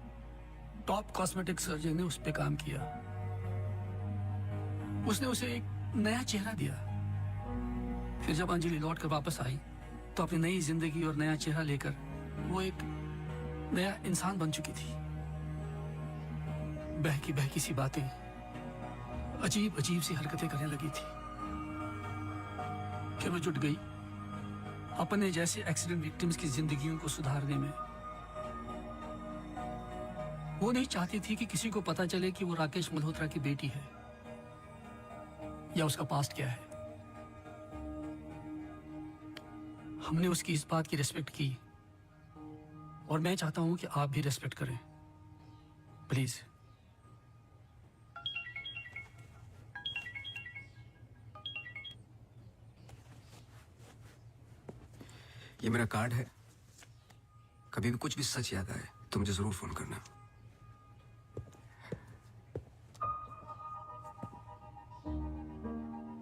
टॉप कॉस्मेटिक सर्जन ने उस पे काम किया। उसने उसे एक नया चेहरा दिया। फिर जब अंजलि लौट कर वापस आई तो अपनी नई जिंदगी और नया चेहरा लेकर वो एक नया इंसान बन चुकी थी। बहकी सी बातें, अजीब अजीब सी हरकतें करने लगी थी। फिर वो जुट गई अपने जैसे एक्सीडेंट विक्टिम्स की जिंदगियों को सुधारने में। वो नहीं चाहती थी कि किसी को पता चले कि वो राकेश मल्होत्रा की बेटी है या उसका पास्ट क्या है। हमने उसकी इस बात की रिस्पेक्ट की और मैं चाहता हूं कि आप भी रिस्पेक्ट करें, प्लीज। ये मेरा कार्ड है, कभी भी कुछ भी सच याद आए तो मुझे जरूर फोन करना।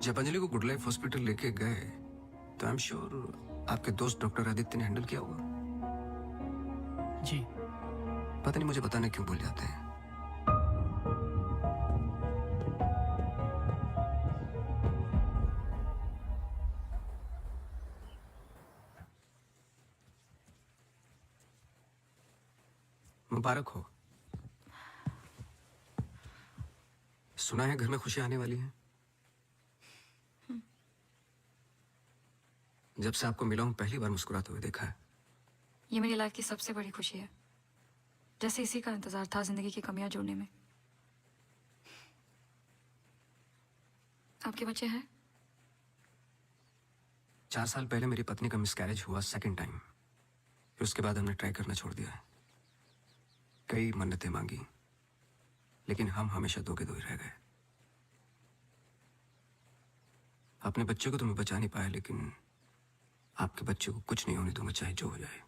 जब अंजलि को गुड लाइफ हॉस्पिटल लेके गए तो आई एम श्योर आपके दोस्त डॉक्टर आदित्य ने हैंडल किया होगा। जी। पता नहीं मुझे बताने क्यों भूल जाते हैं। मुबारक हो। सुना है घर में खुशी आने वाली है। जब से आपको मिला हूं पहली बार मुस्कुराते हुए देखा है। ये मेरी लाइफ की सबसे बड़ी खुशी है, जैसे इसी का इंतजार था जिंदगी की कमियां जोड़ने में। आपके बच्चे हैं? 4 साल पहले मेरी पत्नी का मिसकैरेज हुआ सेकंड टाइम। फिर उसके बाद हमने ट्राई करना छोड़ दिया। कई मन्नतें मांगी, लेकिन हम हमेशा दो के दो ही रह गए। अपने बच्चे को तो मैं बचा नहीं पाया, लेकिन आपके बच्चे को कुछ नहीं होने दूंगा, चाहे जो हो जाए।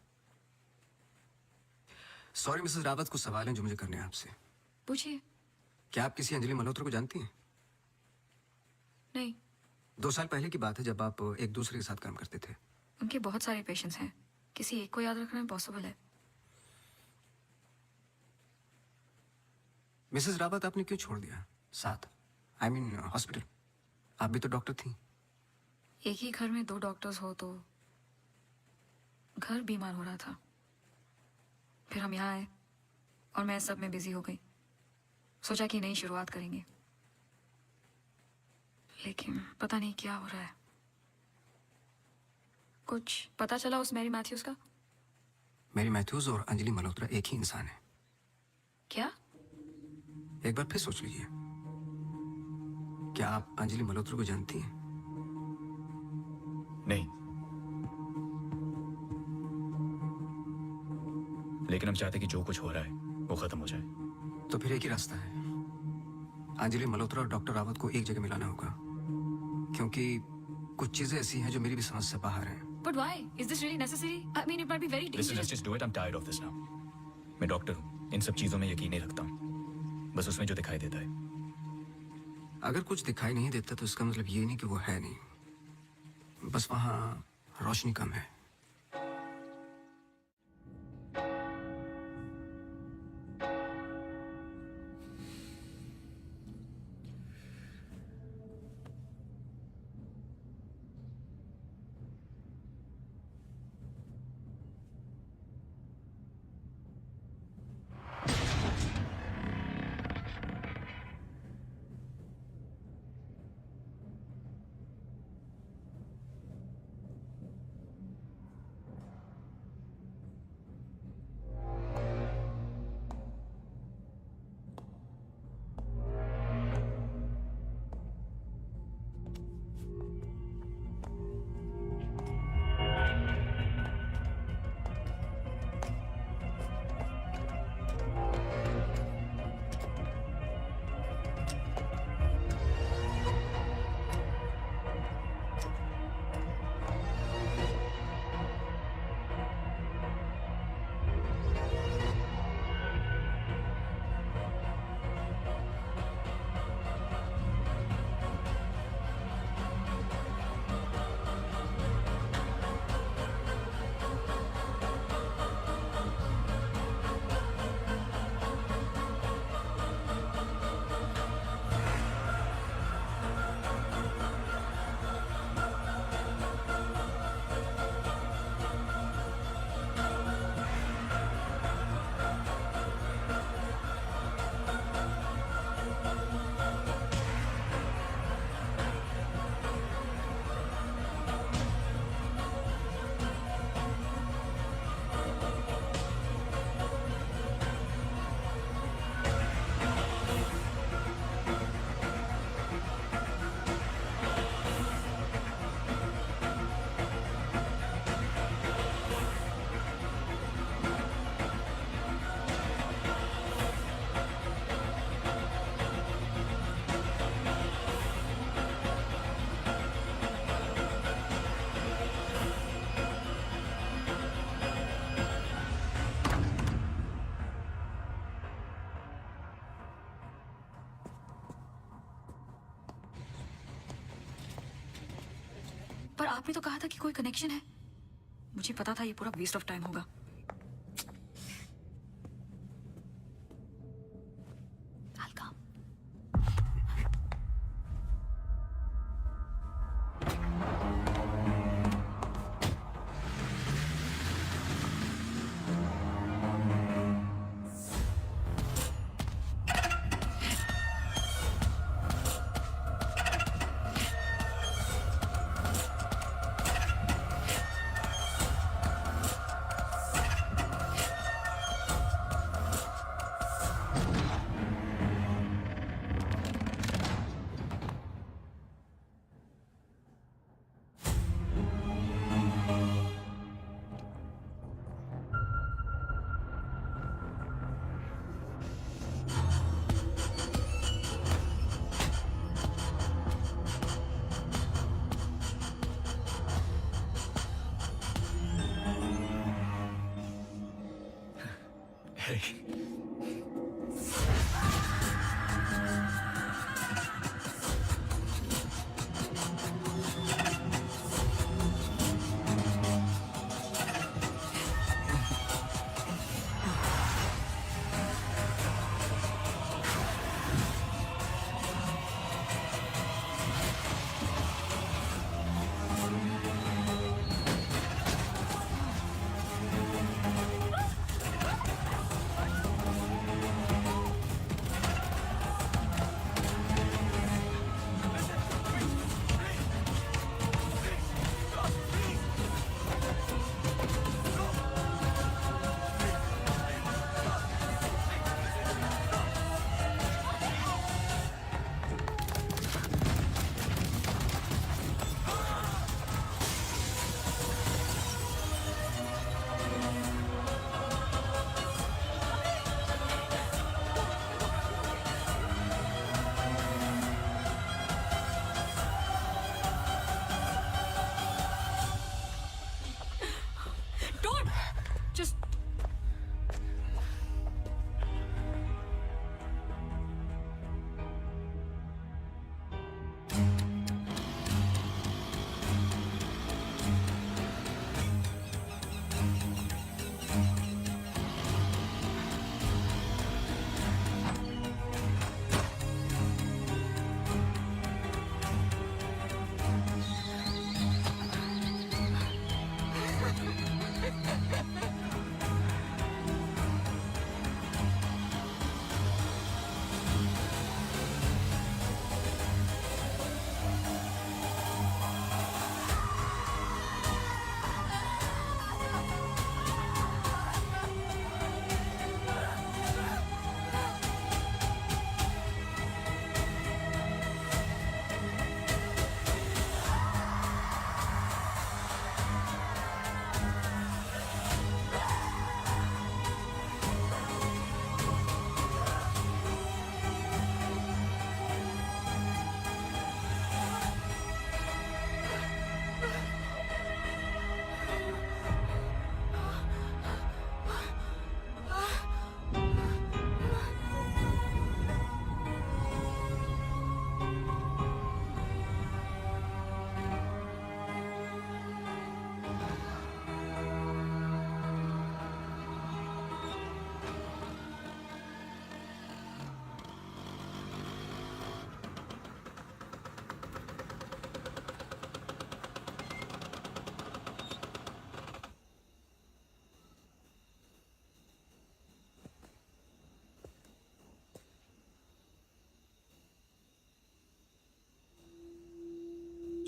सॉरी मिसेस रावत, कुछ सवाल हैं जो मुझे करने हैं आपसे। पूछिए। क्या आप किसी अंजलि मल्होत्रा को जानती हैं? नहीं। 2 साल पहले की बात है, जब आप एक दूसरे के साथ काम करते थे। उनके बहुत सारे पेशेंट्स हैं, किसी एक को याद रखना इम्पॉसिबल है। मिसेस रावत, आपने क्यों छोड़ दिया साथ? I mean hospital. आप भी तो डॉक्टर थी। एक ही घर में 2 डॉक्टर्स हो तो घर बीमार हो रहा था। फिर हम यहाँ आए और मैं सब में बिजी हो गई। सोचा कि नई शुरुआत करेंगे, लेकिन पता नहीं क्या हो रहा है। कुछ पता चला उस मैरी मैथ्यूज का? मैरी मैथ्यूज और अंजलि मल्होत्रा एक ही इंसान है। क्या? एक बार फिर सोच लीजिए। क्या आप अंजलि मल्होत्रा को जानती हैं? नहीं, लेकिन हम चाहते कि जो कुछ हो रहा है वो खत्म हो जाए। तो फिर एक ही रास्ता है। अंजलि मल्होत्रा और डॉक्टर रावत को एक जगह मिलाना होगा, क्योंकि कुछ चीजें ऐसी हैं जो मेरी भी समझ से बाहर हैं। But why? Is this really necessary? I mean, it might be very Listen, let's dangerous. just do it. I'm tired of this now. मैं डॉक्टर हूँ, इन सब चीजों में यकीन नहीं रखता हूँ, बस उसमें जो दिखाई देता है। अगर कुछ दिखाई नहीं देता तो इसका मतलब ये नहीं कि वो है नहीं, बस वहां रोशनी कम है। पर आपने तो कहा था कि कोई कनेक्शन है। मुझे पता था ये पूरा वेस्ट ऑफ टाइम होगा। हल्का। Don't! Just...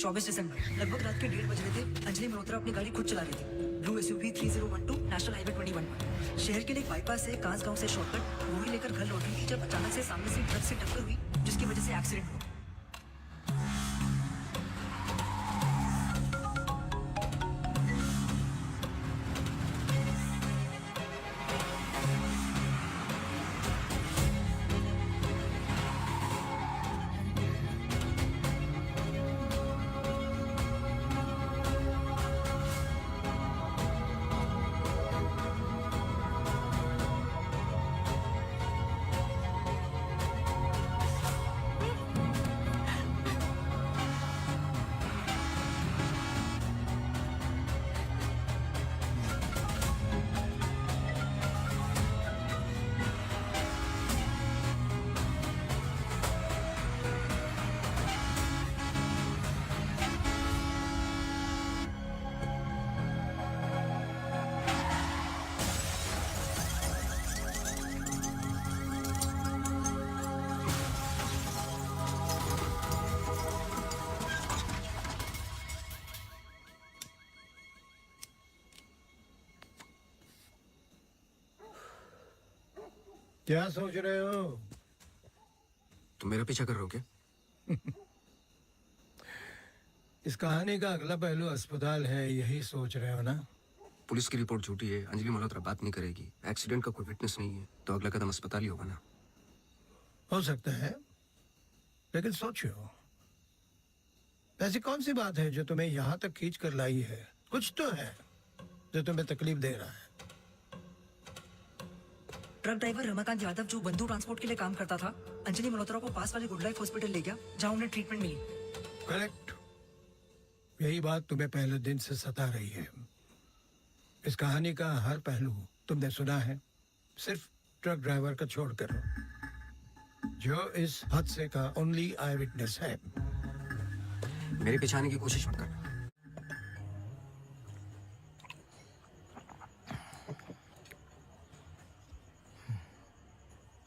चौबीस दिसंबर लगभग रात के 1:30 बज रहे थे। अंजलि मल्होत्रा अपनी गाड़ी खुद चला रही थी, ब्लू SUV 3012 नेशनल हाईवे 21। शहर के लिए एक बाईपास से कांस गांव से शॉर्टकट मूवी लेकर घर लौट रही थी जब अचानक से सामने से ट्रक से टक्कर हुई, जिसकी वजह से एक्सीडेंट हुआ। क्या सोच रहे हो? तुम मेरा पीछा कर रहे हो क्या? इस कहानी का अगला पहलू अस्पताल है, यही सोच रहे हो ना? पुलिस की रिपोर्ट झूठी है, अंजलि मल्होत्रा बात नहीं करेगी, एक्सीडेंट का कोई विटनेस नहीं है, तो अगला कदम अस्पताल ही होगा ना। हो सकता है, लेकिन सोचो, ऐसी कौन सी बात है जो तुम्हें यहाँ तक खींच कर लाई है? कुछ तो है जो तुम्हें तकलीफ दे रहा है। ट्रक ड्राइवर रमाकांत यादव जो बंधु ट्रांसपोर्ट के लिए काम करता था, अंजलि मल्होत्रा को पास वाले गुड लाइफ हॉस्पिटल ले गया जहां उन्हें ट्रीटमेंट मिली। करेक्ट। यही बात तुम्हें पहले दिन से सता रही है। इस कहानी का हर पहलू तुमने सुना है, सिर्फ ट्रक ड्राइवर का छोड़कर, जो इस हादसे का ओनली आई विटनेस है। मेरे पीछे आने की कोशिश मत करना।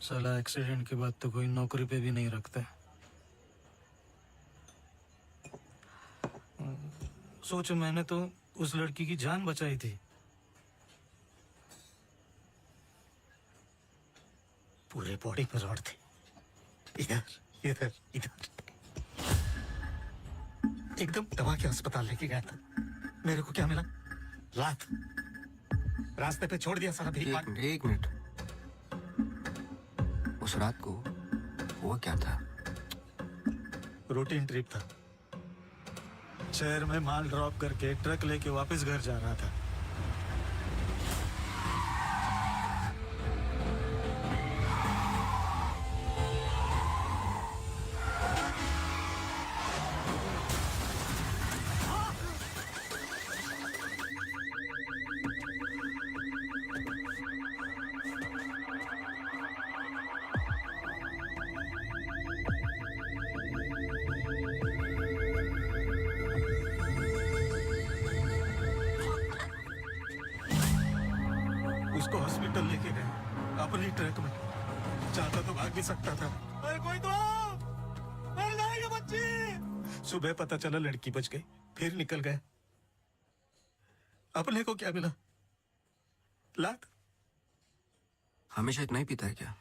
साला एक्सीडेंट के बाद तो कोई नौकरी पे भी नहीं रखता। सोचो, मैंने तो उस लड़की की जान बचाई थी। पूरे बॉडी पर रॉड थे, इधर इधर इधर। एकदम दवा के अस्पताल लेके गया था। मेरे को क्या मिला? लात। रास्ते पे छोड़ दिया सारा भीख मांग। एक मिनट, उस रात को हुआ क्या था? रूटीन ट्रिप था। शहर में माल ड्रॉप करके ट्रक लेके वापस घर जा रहा था। उसको हॉस्पिटल लेके गए अपनी ट्रक में। चाहता तो भाग भी सकता था। अरे कोई तो आओ! मर जाएगा बच्ची। सुबह पता चला लड़की बच गई, फिर निकल गए। अपने को क्या मिला? लात। हमेशा इतना ही पीता है क्या?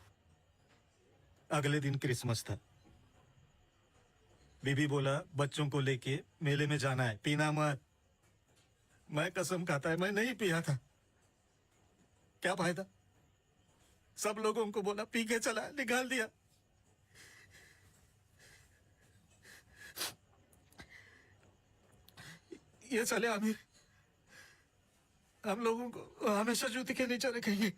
अगले दिन क्रिसमस था। बीबी बोला बच्चों को लेके मेले में जाना है, पीना मत। मैं कसम खाता है मैं नहीं पिया था। क्या फायदा? सब लोगों को बोला पी के चला, निकाल दिया। ये चले आमिर, हम लोगों को हमेशा जूती के नीचे रखेंगे।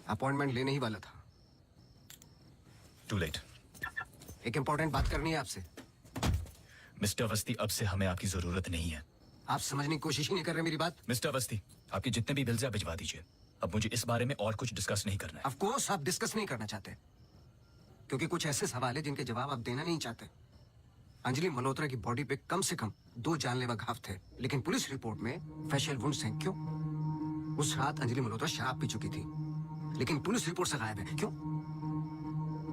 अपॉइंटमेंट लेने ही वाला था। To late. एक इंपॉर्टेंट बात करनी है आपसे। मिस्टर अवस्थी, अब से हमें आपकी जरूरत नहीं है। आप समझने की कोशिश ही नहीं कर रहे मेरी बात। मिस्टर अवस्थी, आपके जितने भी बिल्स हैं भिजवा दीजिए। अब मुझे इस बारे में और कुछ डिस्कस नहीं करना है। ऑफ कोर्स आप डिस्कस नहीं करना चाहते, क्योंकि कुछ ऐसे सवाल है जिनके जवाब आप देना नहीं चाहते। अंजलि मल्होत्रा की बॉडी पे कम से कम 2 जानलेवा घाव थे, लेकिन पुलिस रिपोर्ट में फेशियल वुंड्स हैं। क्यों? उस रात अंजलि मल्होत्रा शराब पी चुकी थी, लेकिन पुलिस रिपोर्ट से गायब है। क्यों?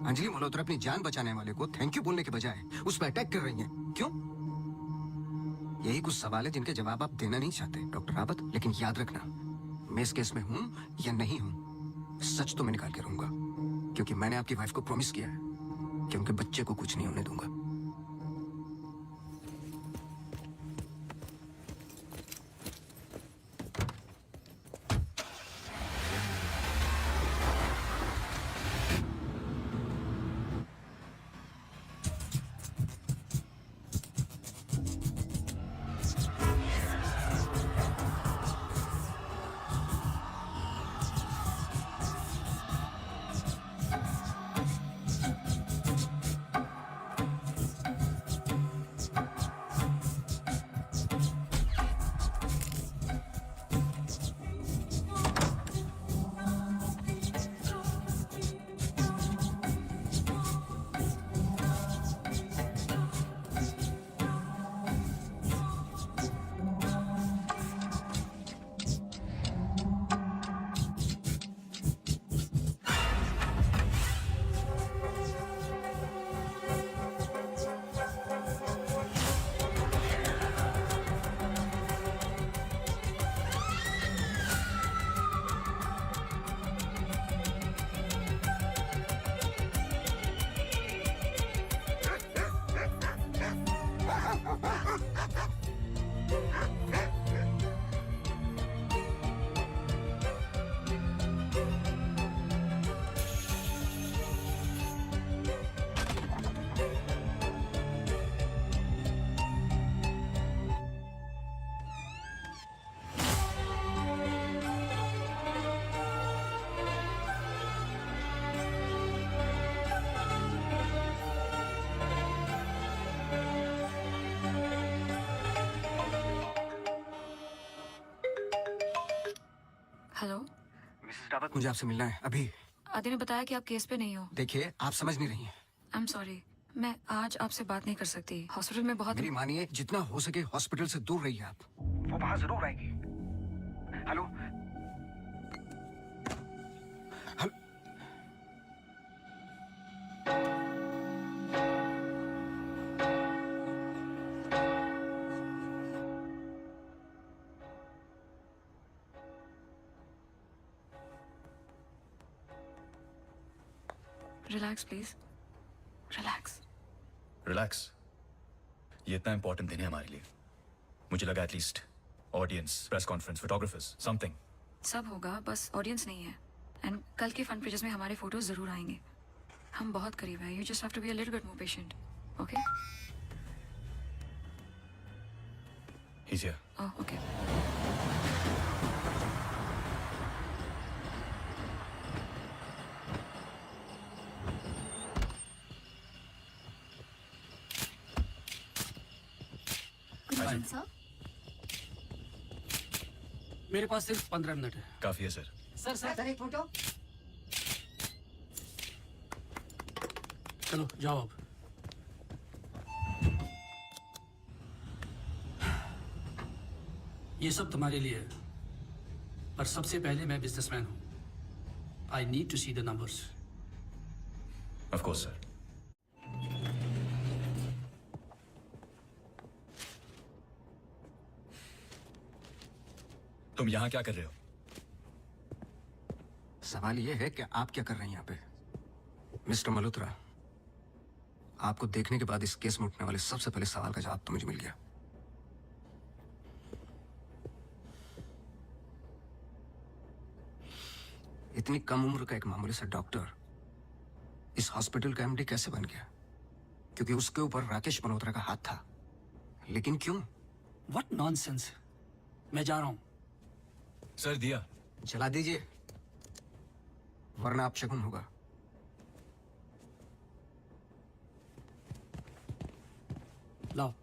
अंजलि मल्होत्रा अपनी जान बचाने वाले को थैंक यू बोलने के बजाय उस पर अटैक कर रही हैं। क्यों? यही कुछ सवाल है जिनके जवाब आप देना नहीं चाहते डॉक्टर रावत। लेकिन याद रखना, मैं इस केस में हूं या नहीं हूं, सच तो मैं निकाल के रहूंगा, क्योंकि मैंने आपकी वाइफ को प्रॉमिस किया है कि उनके बच्चे को कुछ नहीं होने दूंगा। हेलो, मिसेस रावत, मुझे आपसे मिलना है अभी। आदि ने बताया कि आप केस पे नहीं हो। देखिए, आप समझ नहीं रही हैं। आई एम सॉरी, मैं आज आपसे बात नहीं कर सकती। हॉस्पिटल में बहुत मेरी मानिए, जितना हो सके हॉस्पिटल से दूर रहिए आप। वो वहां जरूर आएगी। Hello, relax please, relax. Relax, ये इतना इंपॉर्टेंट दिन है हमारे लिए। मुझे लगा at least audience, press conference, photographers, something. सब होगा, बस ऑडियंस नहीं है। एंड कल के फ्रंट पेजेस में हमारे फोटोज जरूर आएंगे। हम बहुत करीब हैं। You just have to be a little bit more patient, okay? He's here. Oh, okay. Sir, मेरे पास सिर्फ 15 मिनट है। काफी है सर। सर एक फोटो। चलो जाओ अब। ये सब तुम्हारे लिए है, पर सबसे पहले मैं बिजनेसमैन हूं। I need to see the numbers. Of course sir. तुम यहाँ क्या कर रहे हो? सवाल यह है कि आप क्या कर रहे हैं यहाँ पे? मिस्टर मल्होत्रा, आपको देखने के बाद इस केस में उठने वाले सबसे पहले सवाल का जवाब तो मुझे मिल गया। इतनी कम उम्र का एक मामूली सा डॉक्टर इस हॉस्पिटल का एमडी कैसे बन गया? क्योंकि उसके ऊपर राकेश मल्होत्रा का हाथ था। लेकिन क्यों? What nonsense. मैं जा रहा हूं। सर दिया जला दीजिए, वरना आप शगुन होगा। लाओ।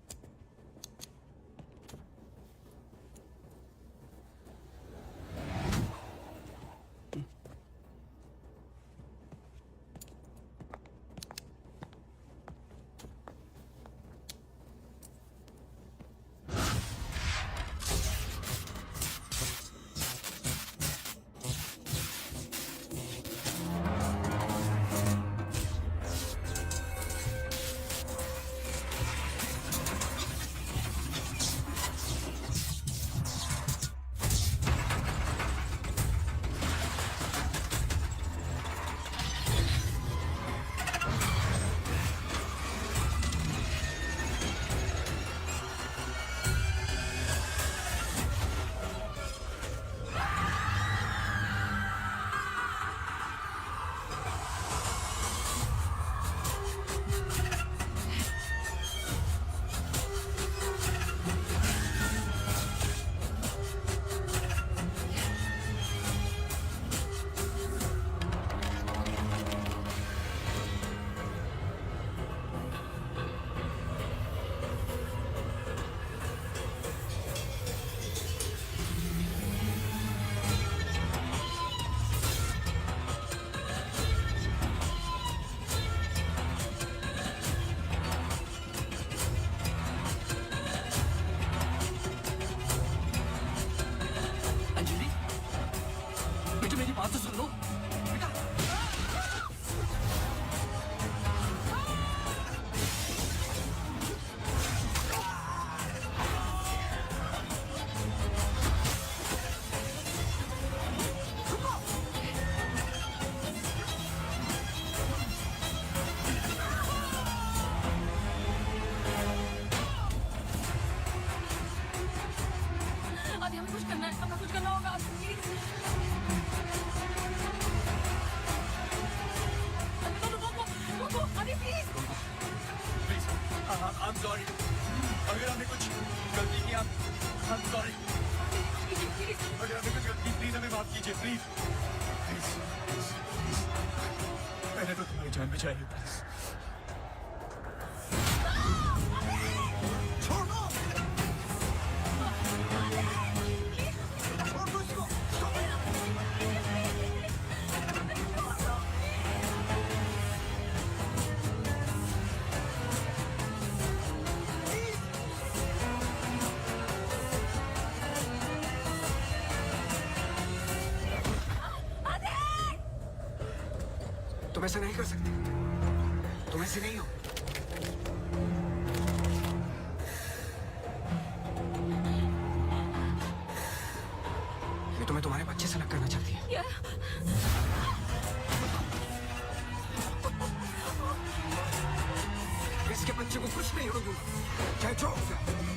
बात तो सुन लो बेटा। अभी हमें कुछ करना है, हमें कुछ करना होगा प्लीज। अभी please please, I am sorry. अगर हमने कुछ गलती की, आई एम सॉरी। अगर हमने कुछ गलती, प्लीज हमें माफ कीजिए, प्लीज प्लीज। मैंने तो तुम्हारी जान बचाई है, प्लीज। तुम ऐसा नहीं कर सकते, तुम ऐसे नहीं हो। ये तुम्हें तुम्हारे बच्चे से अलग करना चाहती है। इसके बच्चे को कुछ नहीं हो दूंगा, चाहे जो हो जाए।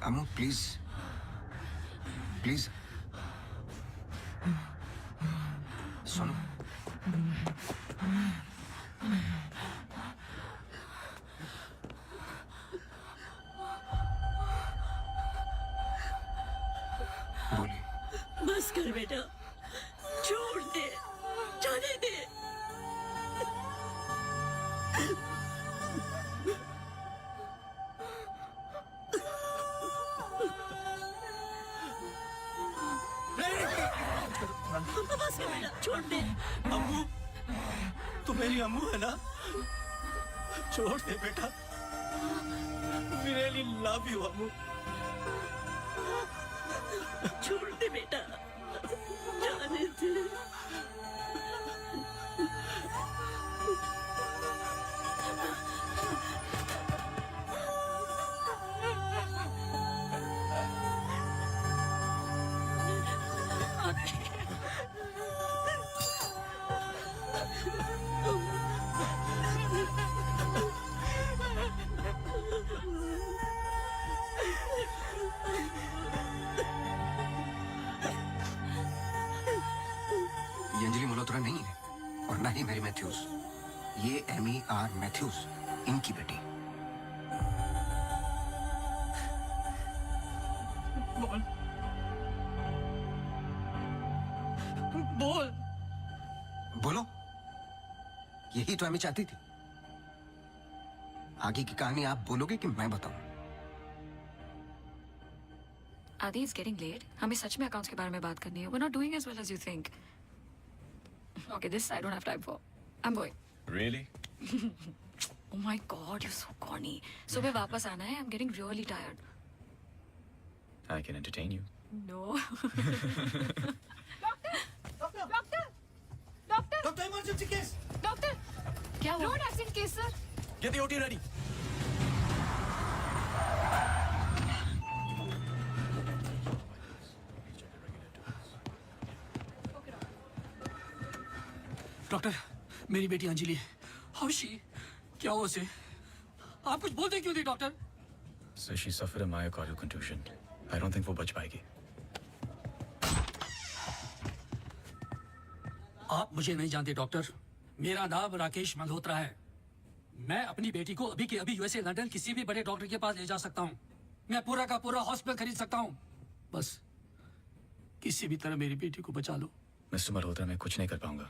अमू प्लीज, प्लीज सुनो। बोलिए। बस कर बेटा, छोड़ दे, जाने दे। बस कर बेटा, छोड़ दे। अम्मू, तू मेरी अम्मू है ना? छोड़ दे बेटा, we really love you अम्मू। छोड़ दे बेटा, जाने दे। ये अंजलि मल्होत्रा नहीं है और ना ही मैरी मैथ्यूज। ये एमी आर मैथ्यूज, इनकी बेटी। बोल बोल बोलो, यही तो एमी चाहती थी। आगे की कहानी आप बोलोगे कि मैं बताऊं? आदि, इट्स गेटिंग लेट। हमें सच में अकाउंट्स के बारे में बात करनी है। We're not doing as well as you think. Okay, this I don't have time for. I'm going. Really? Oh my God, you're so corny. सुबह वापस आना है. I'm getting really tired. I can entertain you. No. Doctor, emergency case. Doctor, क्या हुआ? Road accident case sir. Get the OT ready. Doctor, मेरी बेटी Anjali, how she? क्या हुआ उसे? आप कुछ बोलते क्यों नहीं doctor? So she suffered a myocardial contusion. I don't think वो बच पाएगी। आप मुझे नहीं जानते डॉक्टर, मेरा नाम राकेश मल्होत्रा है। मैं अपनी बेटी को अभी के अभी यूएसए लंदन किसी भी बड़े डॉक्टर के पास ले जा सकता हूँ। मैं पूरा का पूरा हॉस्पिटल खरीद सकता हूँ। बस किसी भी तरह मेरी बेटी को बचा लो। मिस्टर मल्होत्रा, मैं कुछ नहीं कर पाऊंगा।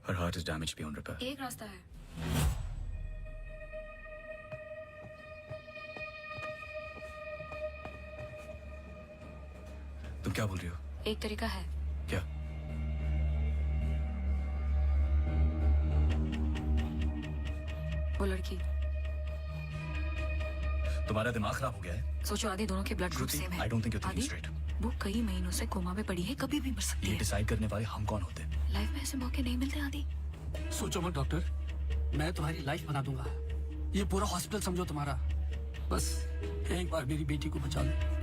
Her heart is damaged beyond repair. एक रास्ता है। तुम क्या बोल रही हो? एक तरीका है। क्या? वो लड़की। तुम्हारा दिमाग खराब हो गया है? सोचो आदि, दोनों के ब्लड ग्रुप Shruti, सेम है। I don't think you're thinking आदि, straight. वो कई महीनों से कोमा में पड़ी है, कभी भी मर सकती ये है। डिसाइड करने वाले हम कौन होते हैं? लाइफ में ऐसे मौके नहीं मिलते आदि। सोचो मत डॉक्टर, मैं तुम्हारी लाइफ बना दूंगा। ये पूरा हॉस्पिटल समझो तुम्हारा। बस एक बार मेरी बेटी को बचा लो।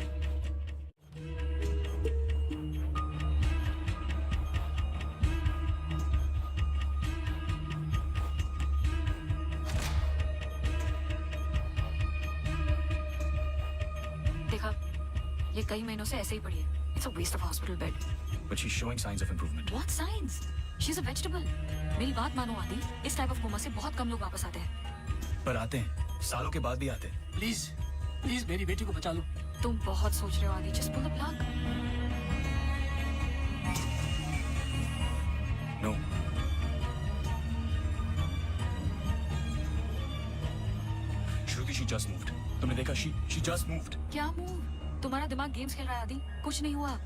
ये कई महीनों से ऐसे ही पड़ी है। It's a waste of hospital bed. But she's showing signs of improvement. What science? She is a vegetable. मेरी बात मानो आदि, इस टाइप ऑफ कोमा से बहुत कम लोग वापस आते हैं। पर आते हैं, सालों के बाद भी आते हैं। प्लीज प्लीज मेरी बेटी को बचा लो। तुम बहुत सोच रहे हो Aadi, just pull the plug. No. Shruti, she just moved. तुमने देखा? She just moved. क्या मूव? तुम्हारा दिमाग गेम्स खेल रहा है आदि, कुछ नहीं हुआ।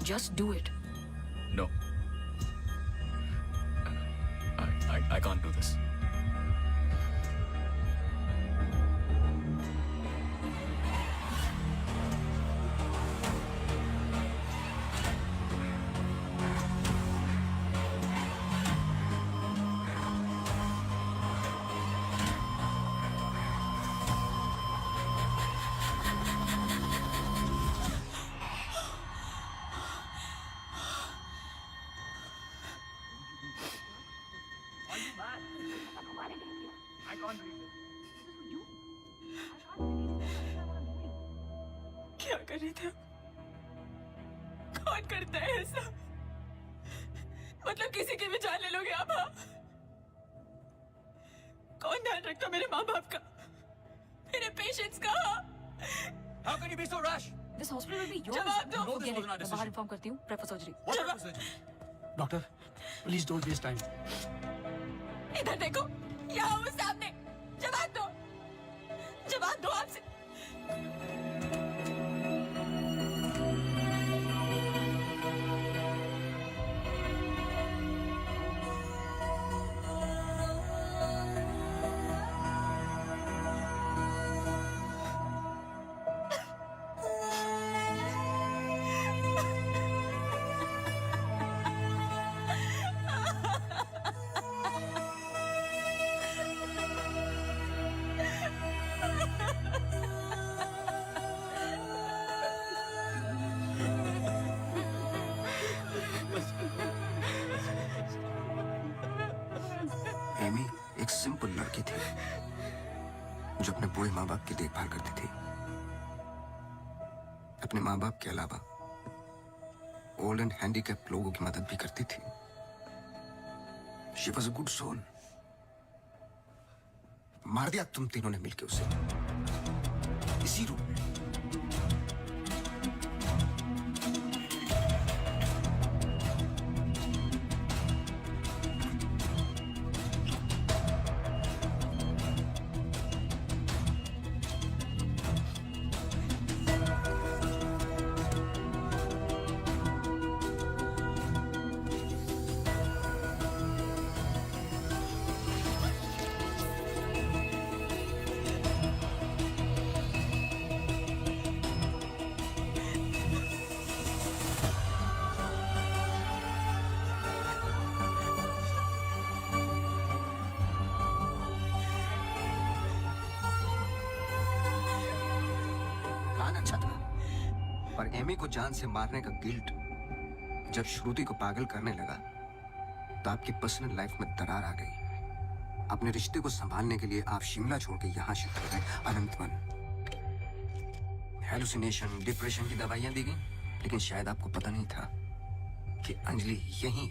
Just do it. No. I can't do this. क्या कर रहे थे? कौन करता है ऐसा? मतलब किसी की भी जान ले लोगे आप? हाँ? कौन ध्यान रखता मेरे माँ बाप का, मेरे पेशेंट्स का? How can you be so rash? This hospital will be yours. जवाब दो। Forget it. wasn't our मैं बाहर इन्फॉर्म करती हूँ। Prefer surgery. Doctor please don't waste time. इधर देखो, यहाँ वो सामने। जवाब दो, जवाब दो आपसे। एमी एक सिंपल लड़की थी जो अपने बूढ़े माँ बाप की देखभाल करती थी। अपने माँ बाप के अलावा ओल्ड एंड हैंडीकैप लोगों की मदद भी करती थी। She was a good soul. मार दिया तुम तीनों ने मिलकर उसे इसी रूम में। अच्छा था, पर एमी को जान से मारने का गिल्ट जब श्रुति को पागल करने लगा तो आपकी पर्सनल लाइफ में दरार आ गई। अपने रिश्ते को संभालने के लिए आप शिमला छोड़ के यहाँ शिफ्ट हो गए अनंतवन। हेलुसिनेशन, डिप्रेशन की दवाइयां दी गई, लेकिन शायद आपको पता नहीं था कि अंजलि यहीं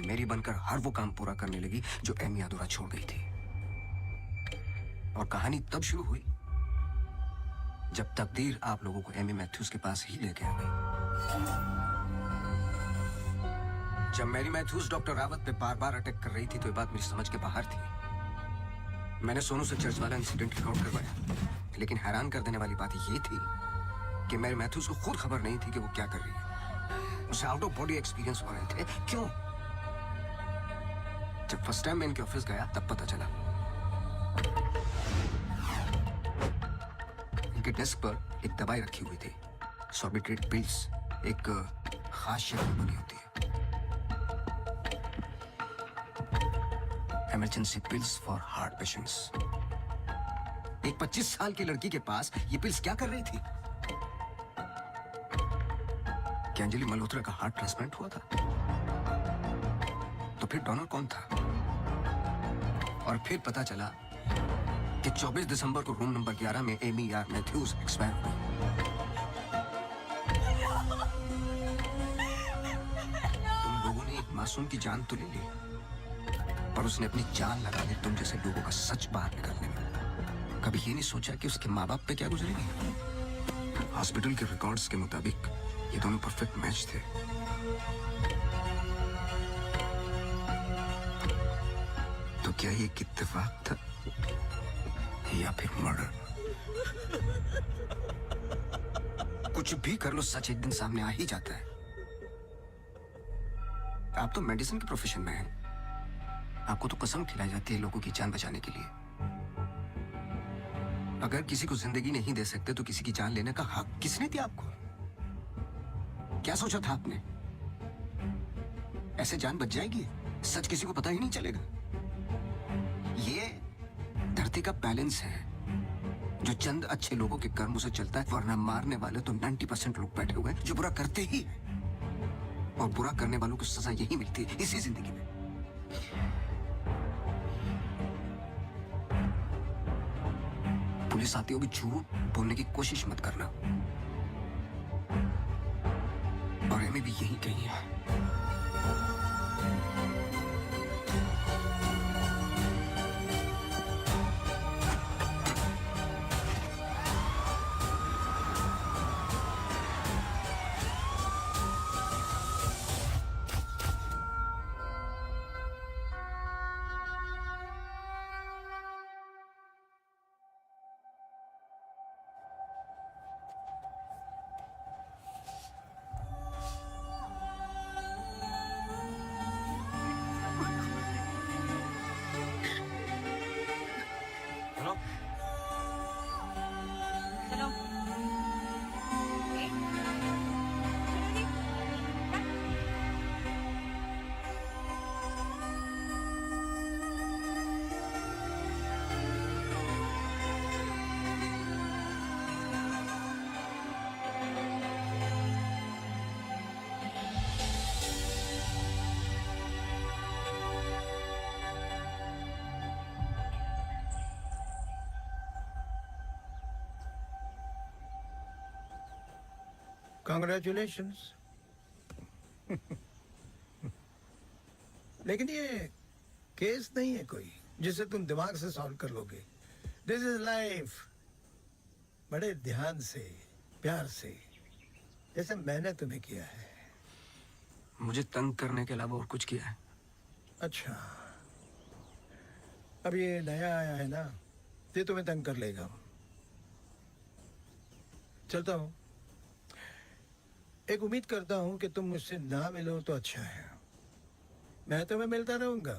मेरी बनकर हर वो काम पूरा करने लगी जो एमी अधूरा छोड़ गई थी। और कहानी तब शुरू हुई जब तकदीर आप लोगों को एमी मैथ्यूज के पास ही लेके आ गई। जब मैरी मैथ्यूज डॉक्टर रावत पे बार बार अटैक कर रही थी तो ये बात मेरी समझ के बाहर थी। मैंने सोनू से चर्च वाला इंसिडेंट रिकॉर्ड करवाया, लेकिन हैरान कर देने वाली बात ये थी कि मैरी मैथ्यूज को खुद खबर नहीं थी कि वो क्या कर रही है। उसे आउट ऑफ बॉडी एक्सपीरियंस हो रहे थे। क्यों? जब फर्स्ट टाइम मैं इनके ऑफिस गया तब पता चला। इनके डेस्क पर एक दवाई रखी हुई थी, सॉर्बिट्रेट पिल्स, एक खास शक्ल में बनी होती है। Emergency pills for heart patients. एक 25 साल की लड़की के पास ये पिल्स क्या कर रही थी? क्या अंजलि मल्होत्रा का हार्ट ट्रांसप्लांट हुआ था? तो फिर डोनर कौन था? और फिर पता चला कि 24 दिसंबर को रूम नंबर 11 में एमी आर मैथ्यूज एक्सपायर हो गई। तुम लोगों ने एक मासूम की जान तो ले ली, पर उसने अपनी जान लगा दी तुम जैसे लोगों का सच बाहर निकालने में। कभी ये नहीं सोचा कि उसके माँ बाप पे क्या गुजरेगी? हॉस्पिटल के रिकॉर्ड्स के मुताबिक ये दोनों परफेक्ट मैच थे। तो क्या ये एक इत्तेफाक था या फिर मर्डर? कुछ भी कर लो, सच एक दिन सामने आ ही जाता है। आप तो मेडिसिन के प्रोफेशन में हैं। आपको तो कसम खिलाई जाती है लोगों की जान बचाने के लिए। अगर किसी को जिंदगी नहीं दे सकते तो किसी की जान लेने का हक किसने दिया आपको? क्या सोचा था आपने? ऐसे जान बच जाएगी? सच किसी को पता ही नहीं चलेगा। ये धरती का बैलेंस है जो चंद अच्छे लोगों के कर्मों से चलता है, वरना मारने वाले तो 90% लोग बैठे हुए हैं जो बुरा करते ही हैं, और बुरा करने वालों को सजा यही मिलती है इसी जिंदगी में। पुलिस आती होगी, झूठ बोलने की कोशिश मत करना। और एमी भी यही कही है। Hello Congratulations. लेकिन ये केस नहीं है कोई जिसे तुम दिमाग से सॉल्व कर लोगे। This is life. बड़े ध्यान से, प्यार से, जैसे मैंने तुम्हें किया है। मुझे तंग करने के अलावा और कुछ किया है? अच्छा, अब ये नया आया है ना, ये तुम्हें तंग कर लेगा। चलता हूँ। एक उम्मीद करता हूँ कि तुम मुझसे ना मिलो तो अच्छा है। मैं तुम्हें मिलता रहूंगा।